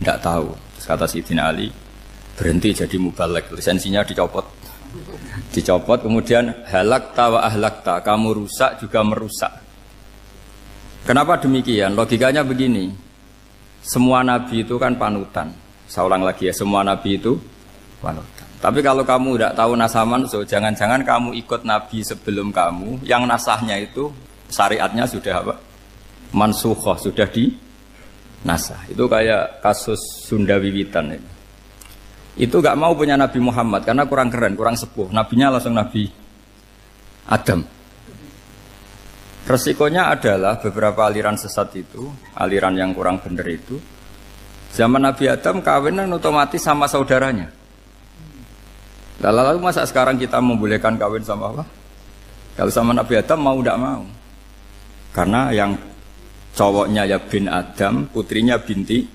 A: Enggak tahu. Terus kata Sayyidina Ali, berhenti jadi mubalek, lisensinya dicopot. Dicopot, kemudian halakta wa ahlakta, kamu rusak juga merusak. Kenapa demikian? Logikanya begini, semua nabi itu kan panutan. Saya ulang lagi ya, semua nabi itu panutan. Tapi kalau kamu tidak tahu nasaman, so jangan-jangan kamu ikut nabi sebelum kamu, yang nasahnya itu syariatnya sudah apa? Mansukhoh, sudah di nasah. Itu kayak kasus Sunda Wiwitan itu. Itu gak mau punya Nabi Muhammad karena kurang keren, kurang sepuh. Nabinya langsung Nabi Adam. Resikonya adalah beberapa aliran sesat itu, aliran yang kurang benar itu, zaman Nabi Adam kawinan otomatis sama saudaranya. Lalu masa sekarang kita membolehkan kawin sama apa? Kalau sama Nabi Adam mau tidak mau. Karena yang cowoknya ya bin Adam, putrinya binti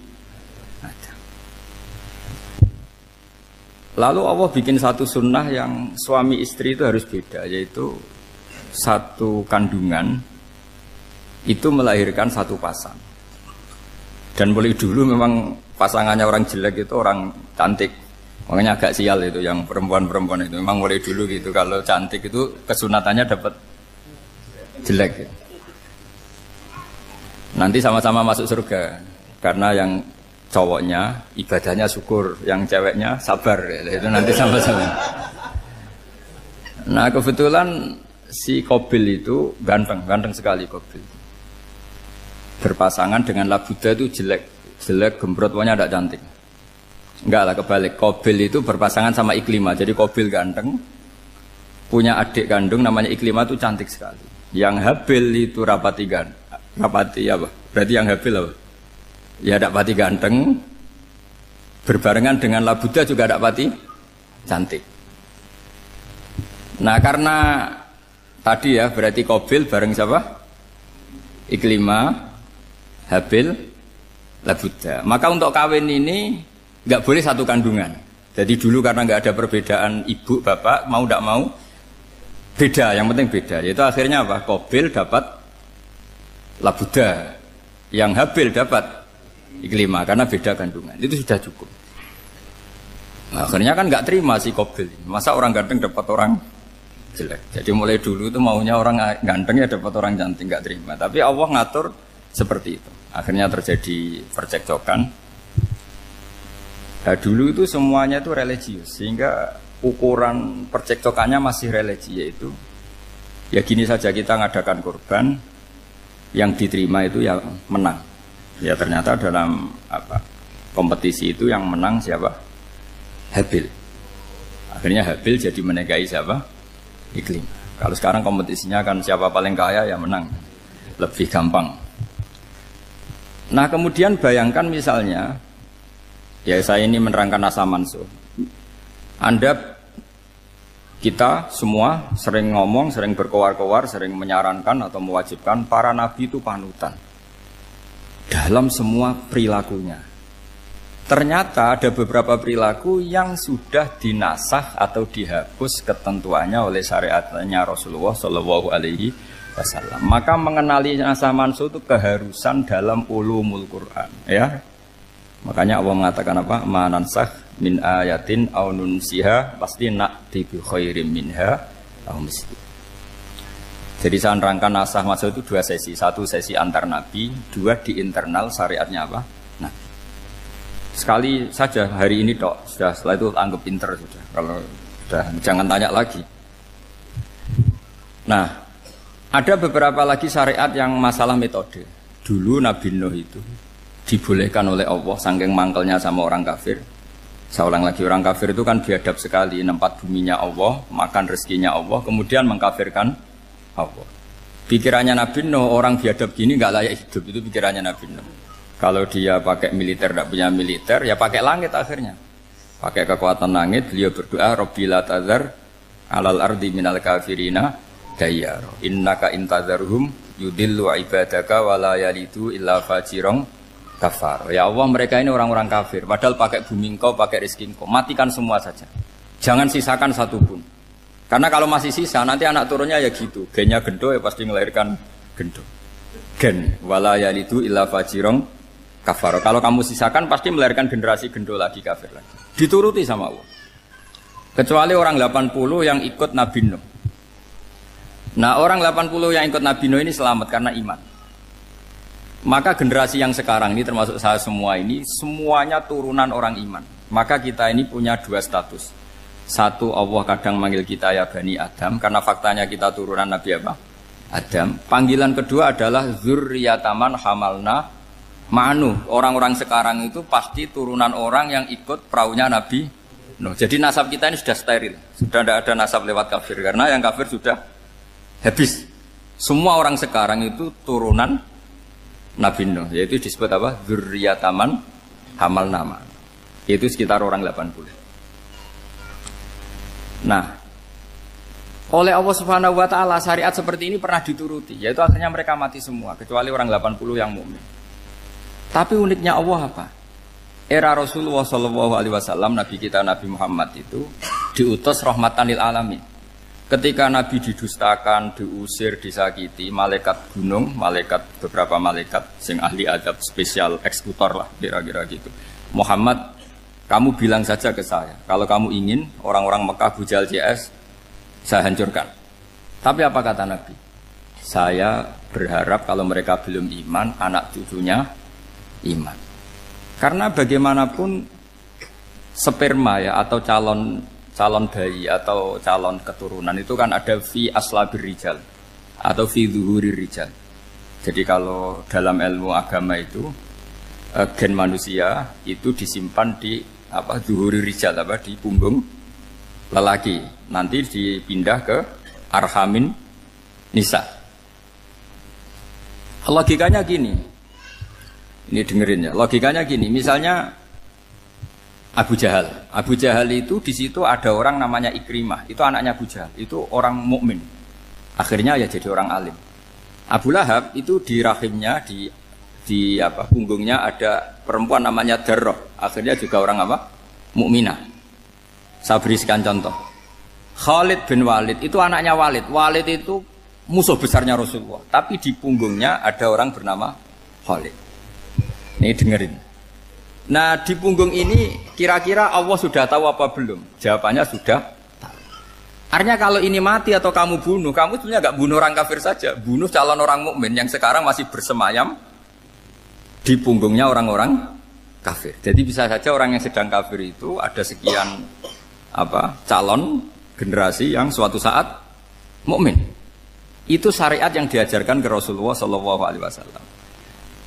A: Adam. Lalu Allah bikin satu sunnah yang suami istri itu harus beda, yaitu satu kandungan itu melahirkan satu pasang. Dan boleh dulu memang pasangannya orang jelek itu orang cantik. Makanya agak sial itu yang perempuan-perempuan itu. Memang mulai dulu gitu. Kalau cantik itu kesunatannya dapat jelek. Nanti sama-sama masuk surga. Karena yang cowoknya ibadahnya syukur, yang ceweknya sabar. Itu nanti sama-sama. Nah kebetulan si Qabil itu ganteng sekali Qabil. Berpasangan dengan Labuda itu jelek gembrot, pokoknya tidak cantik. Enggak lah, kebalik. Qabil itu berpasangan sama Iklimah. Jadi Qabil ganteng, punya adik kandung namanya Iklimah itu cantik sekali. Yang Habil itu rapati apa? Berarti yang Habil apa? Ya rapati ganteng, berbarengan dengan Labuda juga rapati cantik. Nah karena tadi ya berarti Qabil bareng siapa? Iklimah, Habil, Labuda. Maka untuk kawin ini nggak boleh satu kandungan. Jadi dulu karena nggak ada perbedaan ibu bapak, mau tidak mau beda. Yang penting beda. Yaitu akhirnya apa? Qabil dapat Labuda, yang Habil dapat Iklimah karena beda kandungan. Itu sudah cukup. Nah, akhirnya kan nggak terima si Qabil. Masa orang ganteng dapat orang jelek. Jadi mulai dulu itu maunya orang ganteng ya dapat orang cantik, nggak terima. Tapi Allah ngatur seperti itu. Akhirnya terjadi percekcokan. Nah, dulu itu semuanya itu religius, sehingga ukuran percekcokannya masih religi, yaitu ya gini saja, kita ngadakan kurban, yang diterima itu ya menang. Ya ternyata dalam kompetisi itu yang menang siapa? Habil. Akhirnya Habil jadi menikahi siapa? Iklim. Kalau sekarang kompetisinya kan siapa paling kaya ya menang, lebih gampang. Nah kemudian bayangkan misalnya, ya saya ini menerangkan asa mansuh. Kita semua sering ngomong, sering berkoar-koar, sering menyarankan atau mewajibkan para nabi itu panutan dalam semua perilakunya. Ternyata ada beberapa perilaku yang sudah dinasah atau dihapus ketentuannya oleh syariatnya Rasulullah Shallallahu Alaihi Wasallam. Maka mengenali asa mansuh itu keharusan dalam ulumul Quran, ya. Makanya Allah mengatakan apa? Manansah min ayatin aw nunsiha pasti na'ti bi khairim minha aw misli. Jadi saya nerangkan nasah mansuh itu dua sesi. Satu sesi antar nabi, dua di internal syariatnya apa? Nah, sekali saja hari ini tok, sudah setelah itu anggap pinter sudah. Kalau sudah jangan tanya lagi. Nah, ada beberapa lagi syariat yang masalah metode. Dulu Nabi Nuh itu dibolehkan oleh Allah saking mangkelnya sama orang kafir. Saya ulang lagi, orang kafir itu kan biadab sekali, nempat buminya Allah, makan rezekinya Allah, kemudian mengkafirkan Allah. Pikirannya Nabi Nuh, orang biadab gini nggak layak hidup, itu pikirannya Nabi Nuh. Kalau dia pakai militer, tidak punya militer, ya pakai langit akhirnya. Pakai kekuatan langit, beliau berdoa, Rabbi la tazar alal ardi minal kafirina dayyar. Innaka intazarhum yudillu ibadaka wa la yalidu illa fajirong kafar. Ya Allah, mereka ini orang-orang kafir, padahal pakai bumi engkau, pakai rezeki engkau, matikan semua saja. Jangan sisakan satu pun. Karena kalau masih sisa, nanti anak turunnya ya gitu. Gennya gendo ya pasti melahirkan gendo. Gen wala yalidu illa fajirong kafar. Kalau kamu sisakan pasti melahirkan generasi gendo lagi, kafir lagi. Dituruti sama Allah. Kecuali orang 80 yang ikut Nabi Nuh. Nah, orang 80 yang ikut Nabi Nuh ini selamat karena iman. Maka generasi yang sekarang ini termasuk saya semua ini semuanya turunan orang iman. Maka kita ini punya dua status. Satu, Allah kadang manggil kita ya Bani Adam, karena faktanya kita turunan Nabi apa? Adam. Panggilan kedua adalah Zurriyataman Hamalna Ma'anu. Orang-orang sekarang itu pasti turunan orang yang ikut perahunya Nabi Nuh. Jadi nasab kita ini sudah steril. Sudah tidak ada nasab lewat kafir, karena yang kafir sudah habis. Semua orang sekarang itu turunan Nabi Nuh, yaitu disebut apa? Zurriyataman Hamalna Ma'anu. Itu sekitar orang 80. Nah, oleh Allah Subhanahu wa taala syariat seperti ini pernah dituruti, yaitu akhirnya mereka mati semua kecuali orang 80 yang mukmin. Tapi uniknya Allah apa? Era Rasulullah Shallallahu Alaihi Wasallam, Nabi kita Nabi Muhammad itu diutus rahmatan lil alamin. Ketika Nabi didustakan, diusir, disakiti, malaikat gunung, beberapa malaikat sing ahli adab spesial eksekutor lah kira-kira gitu. Muhammad Kamu bilang saja ke saya, kalau kamu ingin orang-orang Mekah Abu Jahal CS, saya hancurkan. Tapi apa kata Nabi? Saya berharap kalau mereka belum iman, anak cucunya iman. Karena bagaimanapun sperma ya atau calon bayi atau calon keturunan itu kan ada fi aslabir rijal atau fi zuhurir rijal. Jadi kalau dalam ilmu agama itu gen manusia itu disimpan di zuhurir rijal di punggung lelaki. Nanti dipindah ke arhamin nisa. Logikanya gini. Ini dengerin ya. Logikanya gini, misalnya Abu Jahal. Abu Jahal itu di situ ada orang namanya Ikrimah. Itu anaknya Abu Jahal. Itu orang mukmin. Akhirnya ya jadi orang alim. Abu Lahab itu di rahimnya di punggungnya ada perempuan namanya Darroh. Akhirnya juga orang mukminah. Saya berikan contoh. Khalid bin Walid itu anaknya Walid. Walid itu musuh besarnya Rasulullah. Tapi di punggungnya ada orang bernama Khalid. Ini dengerin. Nah di punggung ini kira-kira Allah sudah tahu apa belum? Jawabannya sudah tahu. Artinya kalau ini mati atau kamu bunuh, kamu sebenarnya nggak bunuh orang kafir saja, bunuh calon orang mukmin yang sekarang masih bersemayam di punggungnya orang-orang kafir. Jadi bisa saja orang yang sedang kafir itu ada sekian calon generasi yang suatu saat mukmin. Itu syariat yang diajarkan ke Rasulullah Shallallahu Alaihi Wasallam.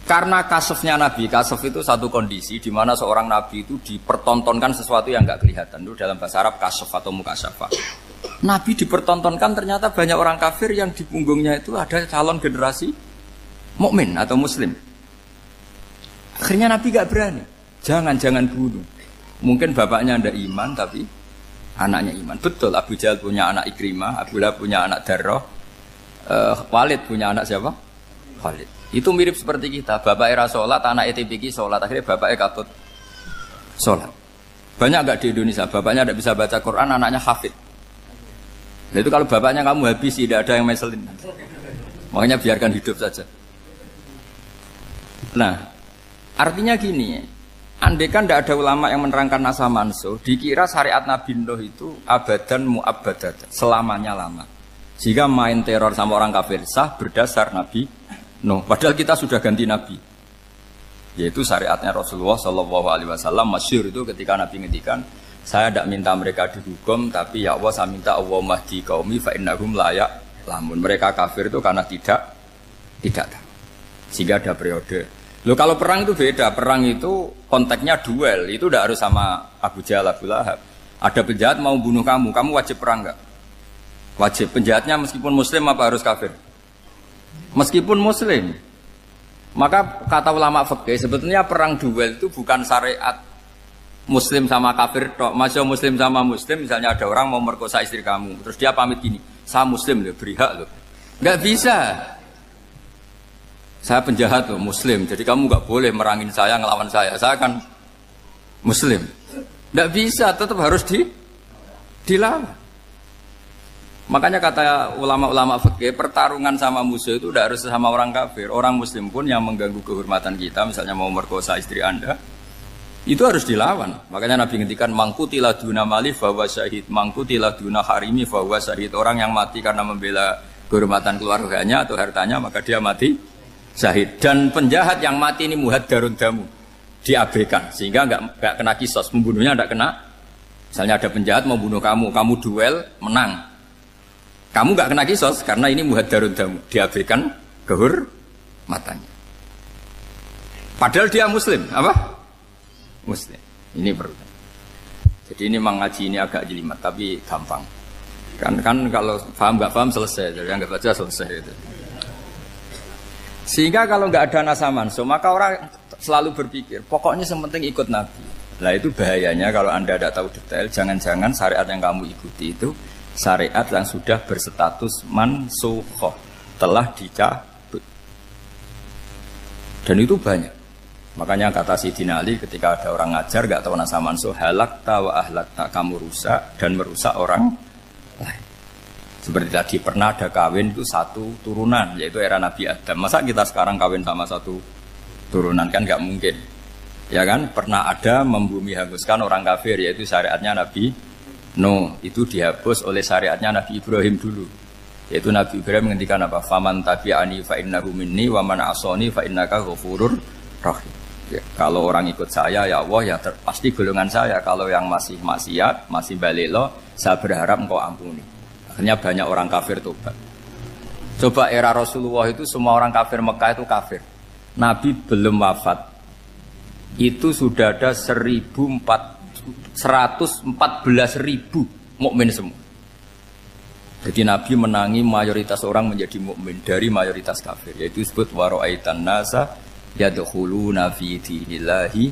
A: Karena kasofnya Nabi, kasof itu satu kondisi di mana seorang Nabi itu dipertontonkan sesuatu yang nggak kelihatan. Itu dalam bahasa Arab kasof atau mukasyafah. Nabi dipertontonkan ternyata banyak orang kafir yang di punggungnya itu ada calon generasi mukmin atau muslim. Akhirnya Nabi nggak berani. Jangan bunuh. Mungkin bapaknya ada iman tapi anaknya iman. Betul, Abu Jahal punya anak Ikrimah, Abu Lahab punya anak Darroh, Walid punya anak siapa? Khalid. Itu mirip seperti kita. Bapak era sholat, anak ETPK sholat. Akhirnya bapaknya katut sholat. Banyak nggak di Indonesia? Bapaknya tidak bisa baca Quran, anaknya hafid. Nah, itu kalau bapaknya kamu habis, tidak ada yang meselin. Makanya biarkan hidup saja. Nah, artinya gini, andai kan tidak ada ulama yang menerangkan nasa mansuh, dikira syariat Nabi Nuh itu abadan mu'abbadat, selamanya lama. Jika main teror sama orang kafir sah berdasar Nabi Nuh. Padahal kita sudah ganti Nabi. Yaitu syariatnya Rasulullah Shallallahu Alaihi Wasallam masyhur itu ketika Nabi ngendikan, saya tidak minta mereka dihukum, tapi ya Allah saya minta Allah mahdi qaumi fa innahum layak lamun. Mereka kafir itu karena tidak tahu. Sehingga ada periode. Loh kalau perang itu beda. Perang itu konteksnya duel. Itu tidak harus sama Abu Jahal, Abu Lahab. Ada penjahat mau bunuh kamu wajib perang enggak? Wajib. Penjahatnya meskipun muslim apa harus kafir? Meskipun muslim. Maka kata ulama fikih sebetulnya perang duel itu bukan syariat muslim sama kafir tok. Masya muslim sama muslim, misalnya ada orang mau merkosa istri kamu, terus dia pamit gini, saya muslim loh, beri hak loh. Nggak bisa. Saya penjahat loh, muslim, jadi kamu nggak boleh merangin saya, ngelawan saya kan muslim. Nggak bisa, tetap harus dilawan. Makanya kata ulama-ulama fikih, pertarungan sama musuh itu tidak harus sama orang kafir. Orang muslim pun yang mengganggu kehormatan kita, misalnya mau merkosa istri Anda, itu harus dilawan. Makanya Nabi ngendikan mangkutila duna mali fahuwa syahid, mangkutila duna harimi fahuwa syahid. Orang yang mati karena membela kehormatan keluarganya atau hartanya, maka dia mati syahid. Dan penjahat yang mati ini muhaddarun damu, diabaikan sehingga enggak kena kisos, membunuhnya enggak kena. Misalnya ada penjahat mau bunuh kamu duel menang. Kamu enggak kena kisos karena ini muhaddarun damu, diabaikan kehormatannya. Padahal dia muslim, apa? Muslim. Ini perlu. Jadi ini mengaji ini agak jelimet tapi gampang. Kan kalau paham nggak paham selesai, jadi anggap aja selesai itu. Sehingga kalau nggak ada nasaman, maka orang selalu berpikir, pokoknya yang penting ikut Nabi. Nah itu bahayanya kalau Anda tidak tahu detail, jangan-jangan syariat yang kamu ikuti itu syariat yang sudah berstatus mansukhoh, telah dicabut. Dan itu banyak. Makanya kata Sayyidina Ali ketika ada orang ngajar gak tahu nasa mansuh, halakta wa ahlakta, kamu rusak dan merusak orang lain. Seperti tadi pernah ada kawin itu satu turunan, yaitu era Nabi Adam. Masa kita sekarang kawin sama satu turunan, kan gak mungkin. Ya kan, pernah ada membumi hanguskan orang kafir, yaitu syariatnya Nabi Nuh. Itu dihapus oleh syariatnya Nabi Ibrahim dulu. Yaitu Nabi Ibrahim menghentikan apa? Faman tabi'ani fa innahu minni wa man asoni fa innaka ghafurur rahim. Ya, kalau orang ikut saya ya Allah ya pasti golongan saya. Kalau yang masih maksiat, masih balelo, saya berharap engkau ampuni. Akhirnya banyak orang kafir tobat. Coba era Rasulullah itu semua orang kafir Mekah itu kafir. Nabi belum wafat. Itu sudah ada 114.000 mukmin semua. Jadi Nabi menangi mayoritas orang menjadi mukmin dari mayoritas kafir. Yaitu disebut wara'aitan nasa yadkhuluna fi dinillahi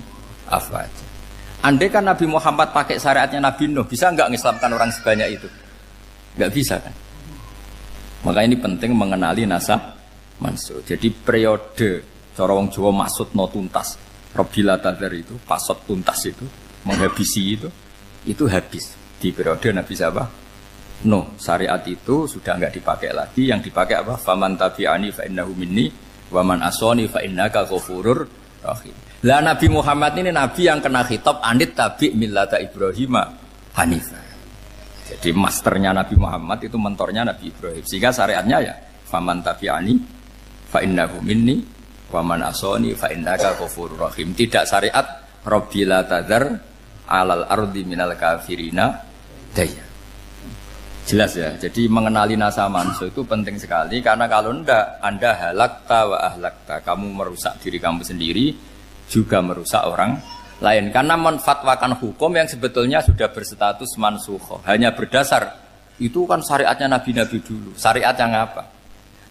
A: afwaja. Andai kan Nabi Muhammad pakai syariatnya Nabi Nuh, bisa enggak ngislamkan orang sebanyak itu? Enggak bisa kan? Maka ini penting mengenali nasab mansur. Jadi periode cara wong Jawa maksud no tuntas. Robila Tadar itu, pasot tuntas itu, menghabisi itu habis di periode Nabi siapa? No, syariat itu sudah enggak dipakai lagi. Yang dipakai apa? Faman tabi'ani fa innahu minni wa man asoni fa innaka ghafurur rahim. Lah Nabi Muhammad ini Nabi yang kena khitab anit tabi' millata Ibrahim Hanifah. Jadi masternya Nabi Muhammad itu mentornya Nabi Ibrahim. Sehingga syariatnya ya faman tabi'ani fa innahu minni wa man asoni fa innaka ghafurur rahim. Tidak syariat Rabbila tadzar alal ardi minal kafirina daya. Jelas ya. Jadi mengenali nasa manso itu penting sekali karena kalau enggak Anda halakta wa ahlakta, kamu merusak diri kamu sendiri juga merusak orang lain karena menfatwakan hukum yang sebetulnya sudah berstatus mansukh. Hanya berdasar itu kan syariatnya nabi-nabi dulu. Syariat yang apa?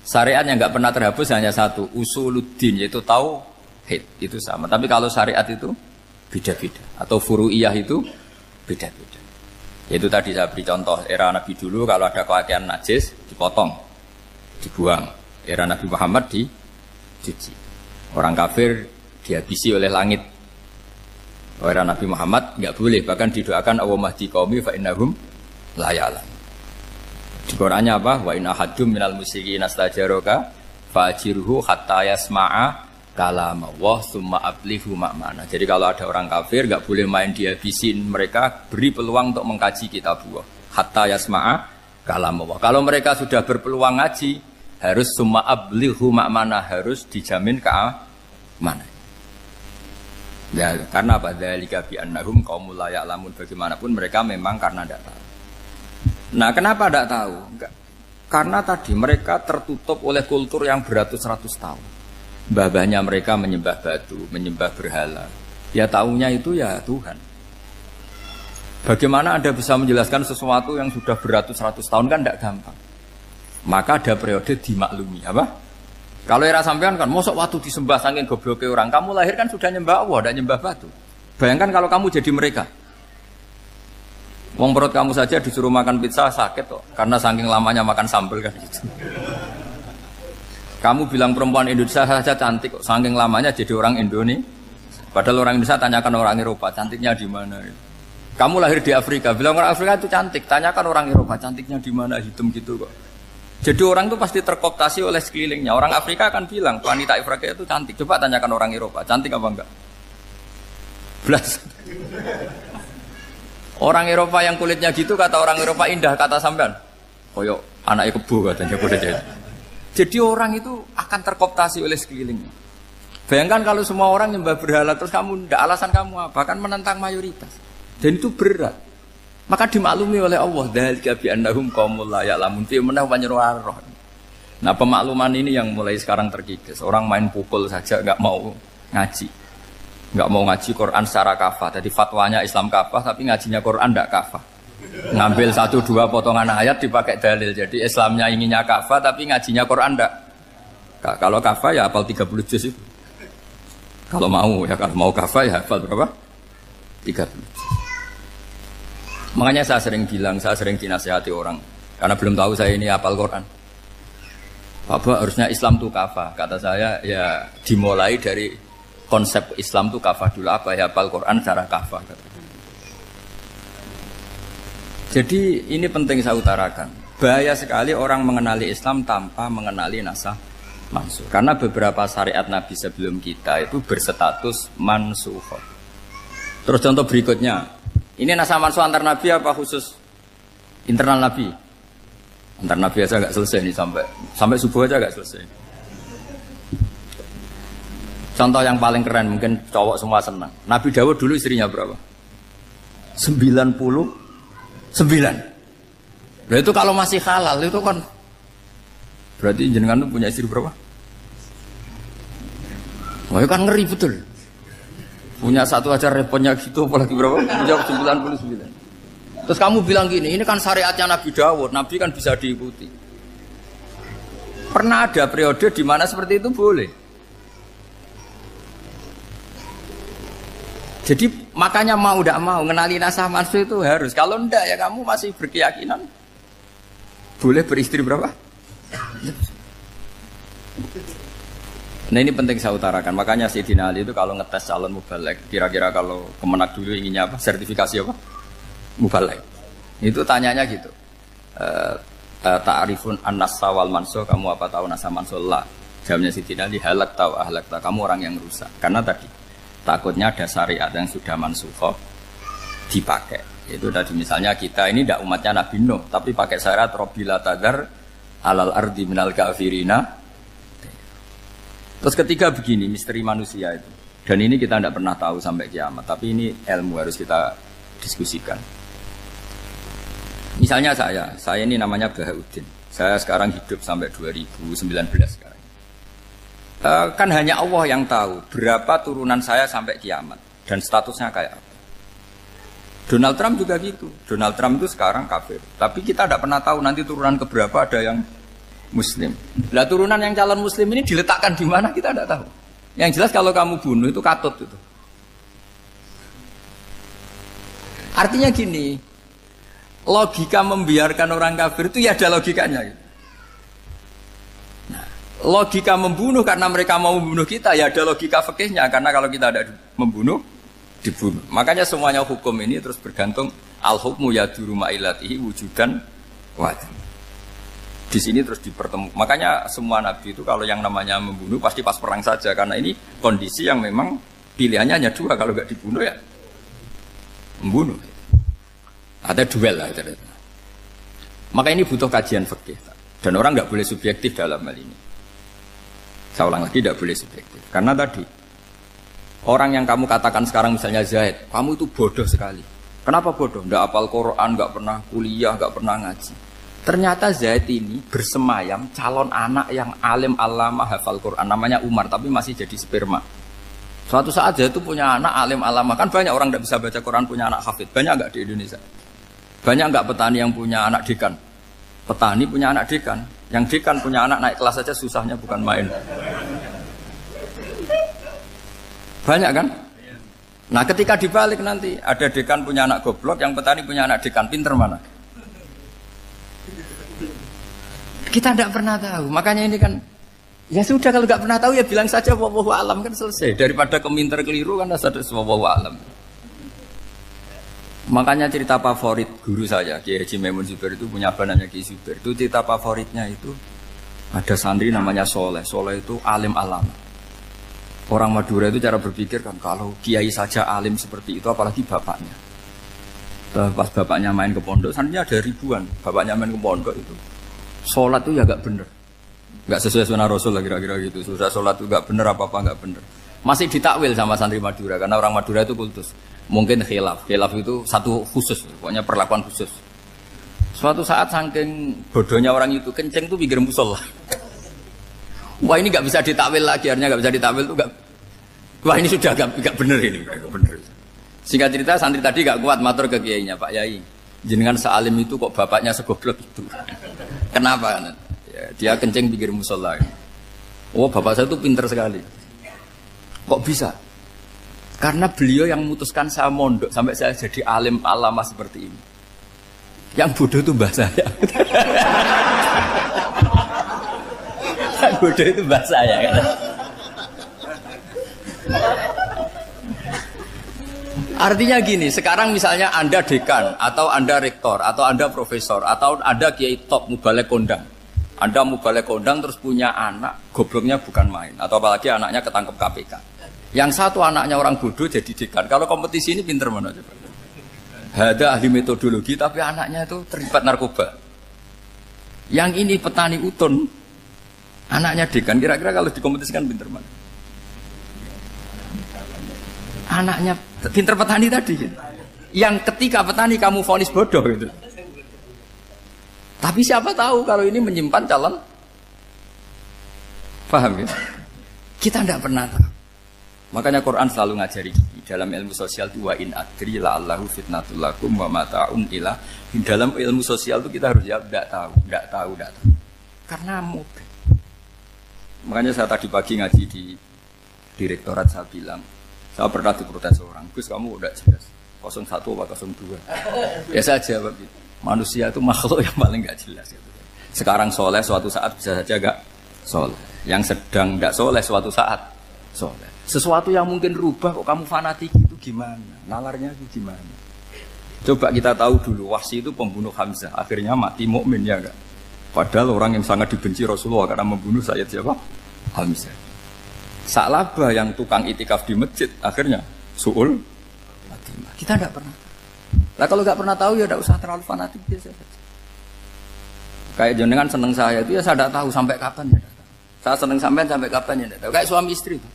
A: Syariat yang enggak pernah terhapus hanya satu, usuluddin, yaitu tauhid, itu sama. Tapi kalau syariat itu beda-beda atau furu'iyah itu beda-beda. Yaitu tadi saya beri contoh era Nabi dulu kalau ada pakaian najis dipotong, dibuang. Era Nabi Muhammad dicuci. Orang kafir dihabisi oleh langit. Era Nabi Muhammad enggak boleh, bahkan didoakan Allahumma hdi qaumi fa innahum la ya'lamun. Di Qur'annya apa? Wa in ahadum minal musyrikin astajaraka fa'jirhu hatta yasma'a kalam Allah summa ablighu ma'mana. Jadi kalau ada orang kafir enggak boleh main dihabisin, mereka beri peluang untuk mengkaji kitabullah hatta yasma'a kalam Allah. Kalau mereka sudah berpeluang ngaji, harus summa ablighu ma'mana, harus dijamin keamanan. Ya, karena apa? Dzalika bi annahum qaumul la ya'lamun. Bagaimanapun mereka memang karena tidak tahu. Nah, kenapa tidak tahu? Enggak. Karena tadi mereka tertutup oleh kultur yang beratus-ratus tahun. Mbah-mbahnya mereka menyembah batu, menyembah berhala. Ya tahunya itu ya Tuhan. Bagaimana Anda bisa menjelaskan sesuatu yang sudah beratus-ratus tahun kan tidak gampang. Maka ada periode dimaklumi, apa? Kalau era sampean kan, mosok waktu disembah saking gobloknya orang, kamu lahir kan sudah nyembah Allah, tidak nyembah batu. Bayangkan kalau kamu jadi mereka. Wong perut kamu saja disuruh makan pizza sakit kok, karena saking lamanya makan sambal kan gitu. Kamu bilang perempuan Indonesia saja cantik kok, saking lamanya jadi orang Indonesia. Padahal orang Indonesia tanyakan orang Eropa, cantiknya di mana? Kamu lahir di Afrika, bilang orang Afrika itu cantik, tanyakan orang Eropa, cantiknya di mana? Hitam gitu kok. Jadi orang itu pasti terkooptasi oleh sekelilingnya. Orang Afrika akan bilang wanita Afrika itu cantik. Coba tanyakan orang Eropa, cantik apa enggak? Belas. Orang Eropa yang kulitnya gitu kata orang Eropa indah, kata sampean koyok anaknya kebo katanya. Jadi orang itu akan terkooptasi oleh sekelilingnya. Bayangkan kalau semua orang nyembah berhala terus kamu ndak, alasan kamu apa? Kan menentang mayoritas. Dan itu berat. Maka dimaklumi oleh Allah dzalika bi annahum qaumul la ya'lamun fi manah panyeruah. Nah, pemakluman ini yang mulai sekarang terkikis. Orang main pukul saja enggak mau ngaji. Enggak mau ngaji Quran secara kafah. Jadi fatwanya Islam kafah tapi ngajinya Quran enggak kafah. Ngambil 1-2 potongan ayat dipakai dalil. Jadi Islamnya inginnya kafah tapi ngajinya Quran enggak. Kalau kafah ya hafal 30 juz itu. Kalau mau ya, kalau mau kafah ya hafal berapa? 30 juz. Makanya saya sering bilang, saya sering dinasihati orang karena belum tahu saya ini hafal Quran. Bapak harusnya Islam itu kafah. Kata saya ya dimulai dari konsep Islam itu kafah dulu, apa ya hafal Quran secara kafah. Jadi ini penting saya utarakan. Bahaya sekali orang mengenali Islam tanpa mengenali nasah Mansukh. Karena beberapa syariat Nabi sebelum kita itu berstatus mansukh. Terus contoh berikutnya, ini naskah mansukh antar Nabi apa khusus internal Nabi? Antar Nabi aja agak selesai nih sampai subuh aja agak selesai. Contoh yang paling keren mungkin cowok semua senang. Nabi Dawud dulu istrinya berapa? 99. Nah itu kalau masih halal itu kan berarti jenengan tuh punya istri berapa? Wah kan ngeri betul. Punya satu aja repotnya gitu apalagi berapa? Punya 99. Terus kamu bilang gini, ini kan syariatnya Nabi Dawud, Nabi kan bisa diikuti. Pernah ada periode di mana seperti itu boleh. Jadi makanya mau tidak mau mengenali naskah mansukh itu harus. Kalau ndak ya kamu masih berkeyakinan boleh beristri berapa? Nah ini penting saya utarakan. Makanya Sayyidina Ali itu kalau ngetes calon mubaligh, kira-kira kalau Kemenak dulu inginnya apa? Sertifikasi apa? Mubaligh. Itu tanyanya gitu. Ta'rifun an-nassa wal mansukh, kamu apa tahu naskah mansukh? La. Jawabnya Sayyidina Ali, halak tahu ahlak tahu. Kamu orang yang rusak. Karena tadi takutnya ada syariat yang sudah mansukh dipakai. Itu tadi misalnya kita ini tidak umatnya Nabi Nuh, tapi pakai syariat Robbila tadar alal ardi minal kafirina. Terus ketiga begini, misteri manusia itu. Dan ini kita tidak pernah tahu sampai kiamat, tapi ini ilmu harus kita diskusikan. Misalnya saya ini namanya Bahauddin. Saya sekarang hidup sampai 2019 sekarang. Kan hanya Allah yang tahu berapa turunan saya sampai kiamat dan statusnya kayak apa. Donald Trump juga gitu. Donald Trump itu sekarang kafir, tapi kita tidak pernah tahu nanti turunan keberapa ada yang Muslim. Lah turunan yang calon Muslim ini diletakkan di mana kita tidak tahu. Yang jelas kalau kamu bunuh itu katut itu. Artinya gini, logika membiarkan orang kafir itu ya ada logikanya. Nah, logika membunuh karena mereka mau membunuh kita ya ada logika fikihnya, karena kalau kita ada membunuh dibunuh. Makanya semuanya hukum ini terus bergantung al-hukmu yaduru ma'ilatihi wujudan wajib. Di sini terus dipertemukan. Makanya semua nabi itu kalau yang namanya membunuh pasti pas perang saja, karena ini kondisi yang memang pilihannya hanya dua, kalau nggak dibunuh ya membunuh. Ada duel lah itu. Maka ini butuh kajian fikih dan orang nggak boleh subjektif dalam hal ini. Saya ulang lagi, tidak boleh subjektif karena tadi orang yang kamu katakan sekarang misalnya Zaid, kamu itu bodoh sekali. Kenapa bodoh? Nggak hafal Quran, nggak pernah kuliah, nggak pernah ngaji. Ternyata Zaid ini bersemayam calon anak yang alim alama hafal Quran, namanya Umar, tapi masih jadi sperma. Suatu saat Zaid itu punya anak alim alama, kan banyak orang tidak bisa baca Quran punya anak hafid, banyak nggak di Indonesia? Banyak nggak petani yang punya anak dekan? Petani punya anak dekan, yang dekan punya anak naik kelas saja susahnya bukan main. Banyak kan? Nah ketika dibalik nanti ada dekan punya anak goblok, yang petani punya anak dekan, pinter mana? Kita tidak pernah tahu, makanya ini kan ya sudah, kalau nggak pernah tahu ya bilang saja wallahu alam, kan selesai. Daripada keminter keliru kan ada wallahu alam. Makanya cerita favorit guru saya Kiai Haji Maimun Zubair itu punya apa namanya Kiai Zubair. Itu cerita favoritnya itu ada santri namanya Soleh. Soleh itu alim alam. Orang Madura itu cara berpikir kan kalau kiai saja alim seperti itu, apalagi bapaknya. Pas bapaknya main ke pondok, santrinya ada ribuan. Bapaknya main ke pondok itu. Sholat itu ya gak bener, gak sesuai sunnah Rasul lah kira-kira gitu. Susah sholat itu gak bener, apa-apa gak bener. Masih ditakwil sama santri Madura, karena orang Madura itu kultus. Mungkin khilaf itu satu khusus, pokoknya perlakuan khusus. Suatu saat saking bodohnya orang itu, kenceng tuh pikir musola. Wah ini gak bisa ditakwil lagi, akhirnya gak bisa ditakwil tuh gak. Wah ini sudah gak bener ini, gak bener. Singkat cerita santri tadi gak kuat matur ke kiainya, Pak Yai, jenengan sealim itu kok bapaknya segoblok itu. Kenapa? Ya, dia kencing pikir musola. Oh bapak saya itu pinter sekali. Kok bisa? Karena beliau yang memutuskan saya mondok sampai saya jadi alim alama seperti ini. Yang bodoh itu mbah saya. Yang bodoh itu mbah saya kan? Artinya gini, sekarang misalnya Anda dekan, atau Anda rektor, atau Anda profesor, atau Anda kiai top mubalek kondang. Anda mau balik kondang terus punya anak, gobloknya bukan main. Atau apalagi anaknya ketangkep KPK. Yang satu anaknya orang bodoh jadi dekan. Kalau kompetisi ini pinter mana coba? Ada ahli metodologi tapi anaknya itu terlibat narkoba. Yang ini petani utun, anaknya dekan. Kira-kira kalau dikompetisikan pinter mana? Anaknya pinter petani tadi. Yang ketika petani kamu vonis bodoh gitu. Tapi siapa tahu kalau ini menyimpan calon. Paham ya? Kita tidak pernah tahu. Makanya Quran selalu ngajari dalam ilmu sosial itu wa in adri la'allahu fitnatul lakum wa mata'un ila. Dalam ilmu sosial itu kita harus jawab tidak tahu. Karena mudah. Makanya saya tadi pagi ngaji di direktorat saya bilang, saya pernah diprotes orang, Gus kamu udah jelas 01 atau 02. Ya saya jawab gitu. Manusia itu makhluk yang paling gak jelas gitu. Sekarang soleh suatu saat bisa saja gak soleh. Yang sedang gak soleh suatu saat soleh. Sesuatu yang mungkin rubah kok kamu fanatik itu gimana? Nalarnya itu gimana? Coba kita tahu dulu Wahsy itu pembunuh Hamzah, akhirnya mati mukmin ya enggak? Padahal orang yang sangat dibenci Rasulullah karena membunuh Sayyid siapa? Hamzah. Sa'labah yang tukang itikaf di masjid akhirnya su'ul mati. Kita enggak pernah. Lah kalau enggak pernah tahu ya enggak usah terlalu fanatik biasa saja. Kayak jenengan seneng saya itu ya saya enggak tahu sampai kapan ya. Saya seneng sampai kapan ya enggak tahu. Kayak suami istri itu.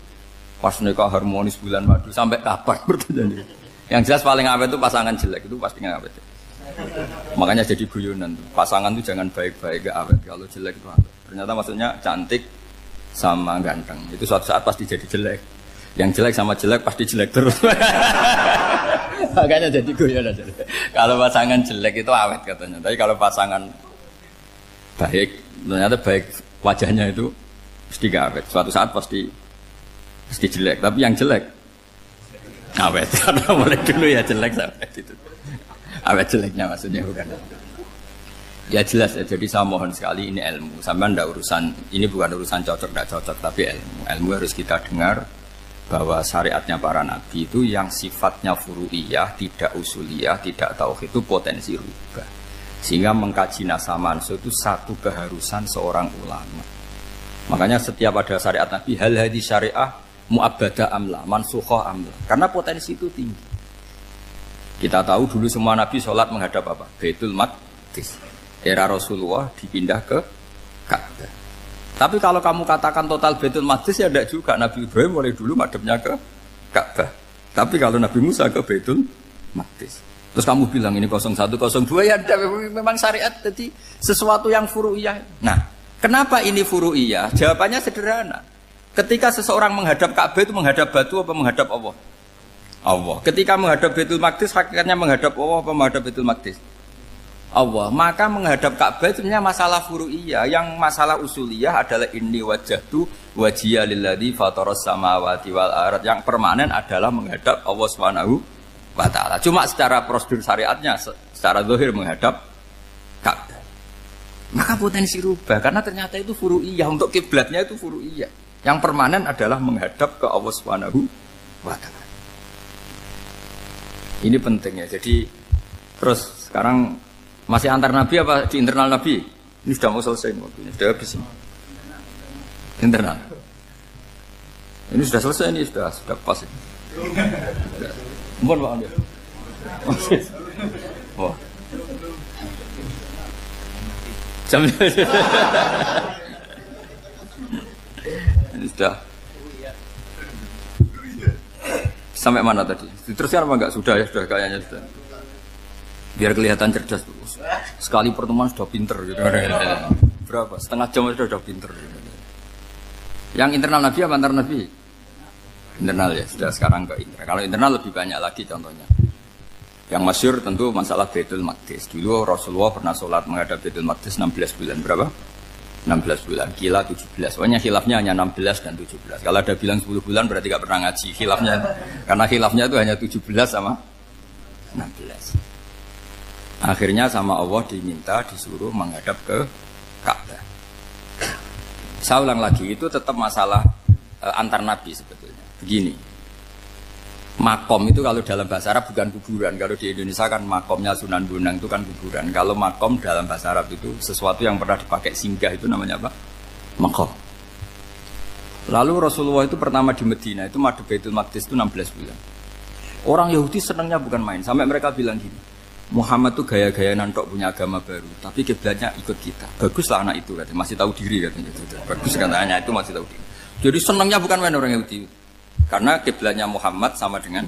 A: Pas nikah harmonis bulan madu sampai kapan bertanya. Yang jelas paling awet itu pasangan jelek itu pasti nggak awet. Makanya jadi guyonan tuh. Pasangan tuh jangan baik-baik gak awet. Kalau jelek itu awet. Ternyata maksudnya cantik sama ganteng. Itu suatu saat pasti jadi jelek. Yang jelek sama jelek pasti jelek terus. Makanya jadi guyonan. Kalau pasangan jelek itu awet katanya. Tapi kalau pasangan baik, ternyata baik wajahnya itu pasti gak awet. Suatu saat pasti jelek, tapi yang jelek awet, karena mulai dulu ya jelek awet itu. Awet jeleknya maksudnya bukan. Ya jelas ya, jadi saya mohon sekali ini ilmu. Sampai ndak urusan, ini bukan urusan cocok ndak cocok, tapi ilmu. Ilmu harus kita dengar bahwa syariatnya para nabi itu yang sifatnya furu'iyah, tidak usuliyah, tidak tauhid itu potensi rubah. Sehingga mengkaji nasah mansukh itu satu keharusan seorang ulama. Makanya setiap ada syariat nabi hal hadis syariah mu'abbadah amla, mansukhoh amla. Karena potensi itu tinggi. Kita tahu dulu semua nabi sholat menghadap apa? Baitul Maqdis. Era Rasulullah dipindah ke Ka'bah. Tapi kalau kamu katakan total Baitul Maqdis ya tidak juga. Nabi Ibrahim mulai dulu madhabnya ke Ka'bah. Tapi kalau Nabi Musa ke Baitul Maqdis. Terus kamu bilang ini 01, 02 ya memang syariat jadi sesuatu yang furu'iyah. Nah, kenapa ini furu'iyah? Jawabannya sederhana. Ketika seseorang menghadap Ka'bah itu menghadap batu apa menghadap Allah? Allah. Ketika menghadap Baitul Maqdis hakikatnya menghadap Allah apa menghadap Baitul Maqdis? Allah. Maka menghadap Ka'bah itu sebenarnya masalah furu'iyah. Yang masalah usuliyah adalah inni wajjahtu wajhiya lilladzi fataras samawati wal ardh. Yang permanen adalah menghadap Allah Subhanahu wa taala. Cuma secara prosedur syariatnya secara zahir menghadap Ka'bah. Maka potensi rubah karena ternyata itu furu'iyah, untuk kiblatnya itu furu'iyah. Yang permanen adalah menghadap ke Allah Subhanahu wa taala. Ini penting ya. Jadi terus sekarang masih antar nabi apa di internal nabi? Ini sudah mau selesai waktunya, sudah habis ini. Internal. Ini sudah selesai, ini sudah pas ini. Mohon Pak Andi. Oh. Jam ini sudah sampai mana tadi? Diteruskan apa enggak? Sudah ya, sudah kayaknya sudah. Biar kelihatan cerdas tuh. Sekali pertemuan sudah pinter gitu. Berapa? Setengah jam sudah pinter. Yang internal nabi apa antar nabi? Internal ya, sudah sekarang ke internal. Kalau internal lebih banyak lagi contohnya. Yang masyhur tentu masalah Baitul Maqdis. Dulu Rasulullah pernah sholat menghadap Baitul Maqdis 16 bulan. Berapa? 16 bulan, kila 17. Pokoknya khilafnya hanya 16 dan 17. Kalau ada bilang 10 bulan berarti gak pernah ngaji khilafnya. Karena khilafnya itu hanya 17 sama 16. Akhirnya sama Allah diminta disuruh menghadap ke Ka'bah. Saya ulang lagi, itu tetap masalah antar nabi sebetulnya. Begini. Makom itu kalau dalam bahasa Arab bukan kuburan. Kalau di Indonesia kan makomnya Sunan Bonang itu kan kuburan. Kalau makom dalam bahasa Arab itu sesuatu yang pernah dipakai singgah, itu namanya apa? Makom. Lalu Rasulullah itu pertama di Medina itu madhep Baitul Maqdis itu 16 bulan. Orang Yahudi senangnya bukan main. Sampai mereka bilang gini, Muhammad tuh gaya-gaya nantok punya agama baru, tapi kiblatnya ikut kita. Baguslah anak itu katanya, masih tahu diri katanya. Bagus katanya itu masih tahu diri. Jadi senangnya bukan main orang Yahudi. Karena kiblatnya Muhammad sama dengan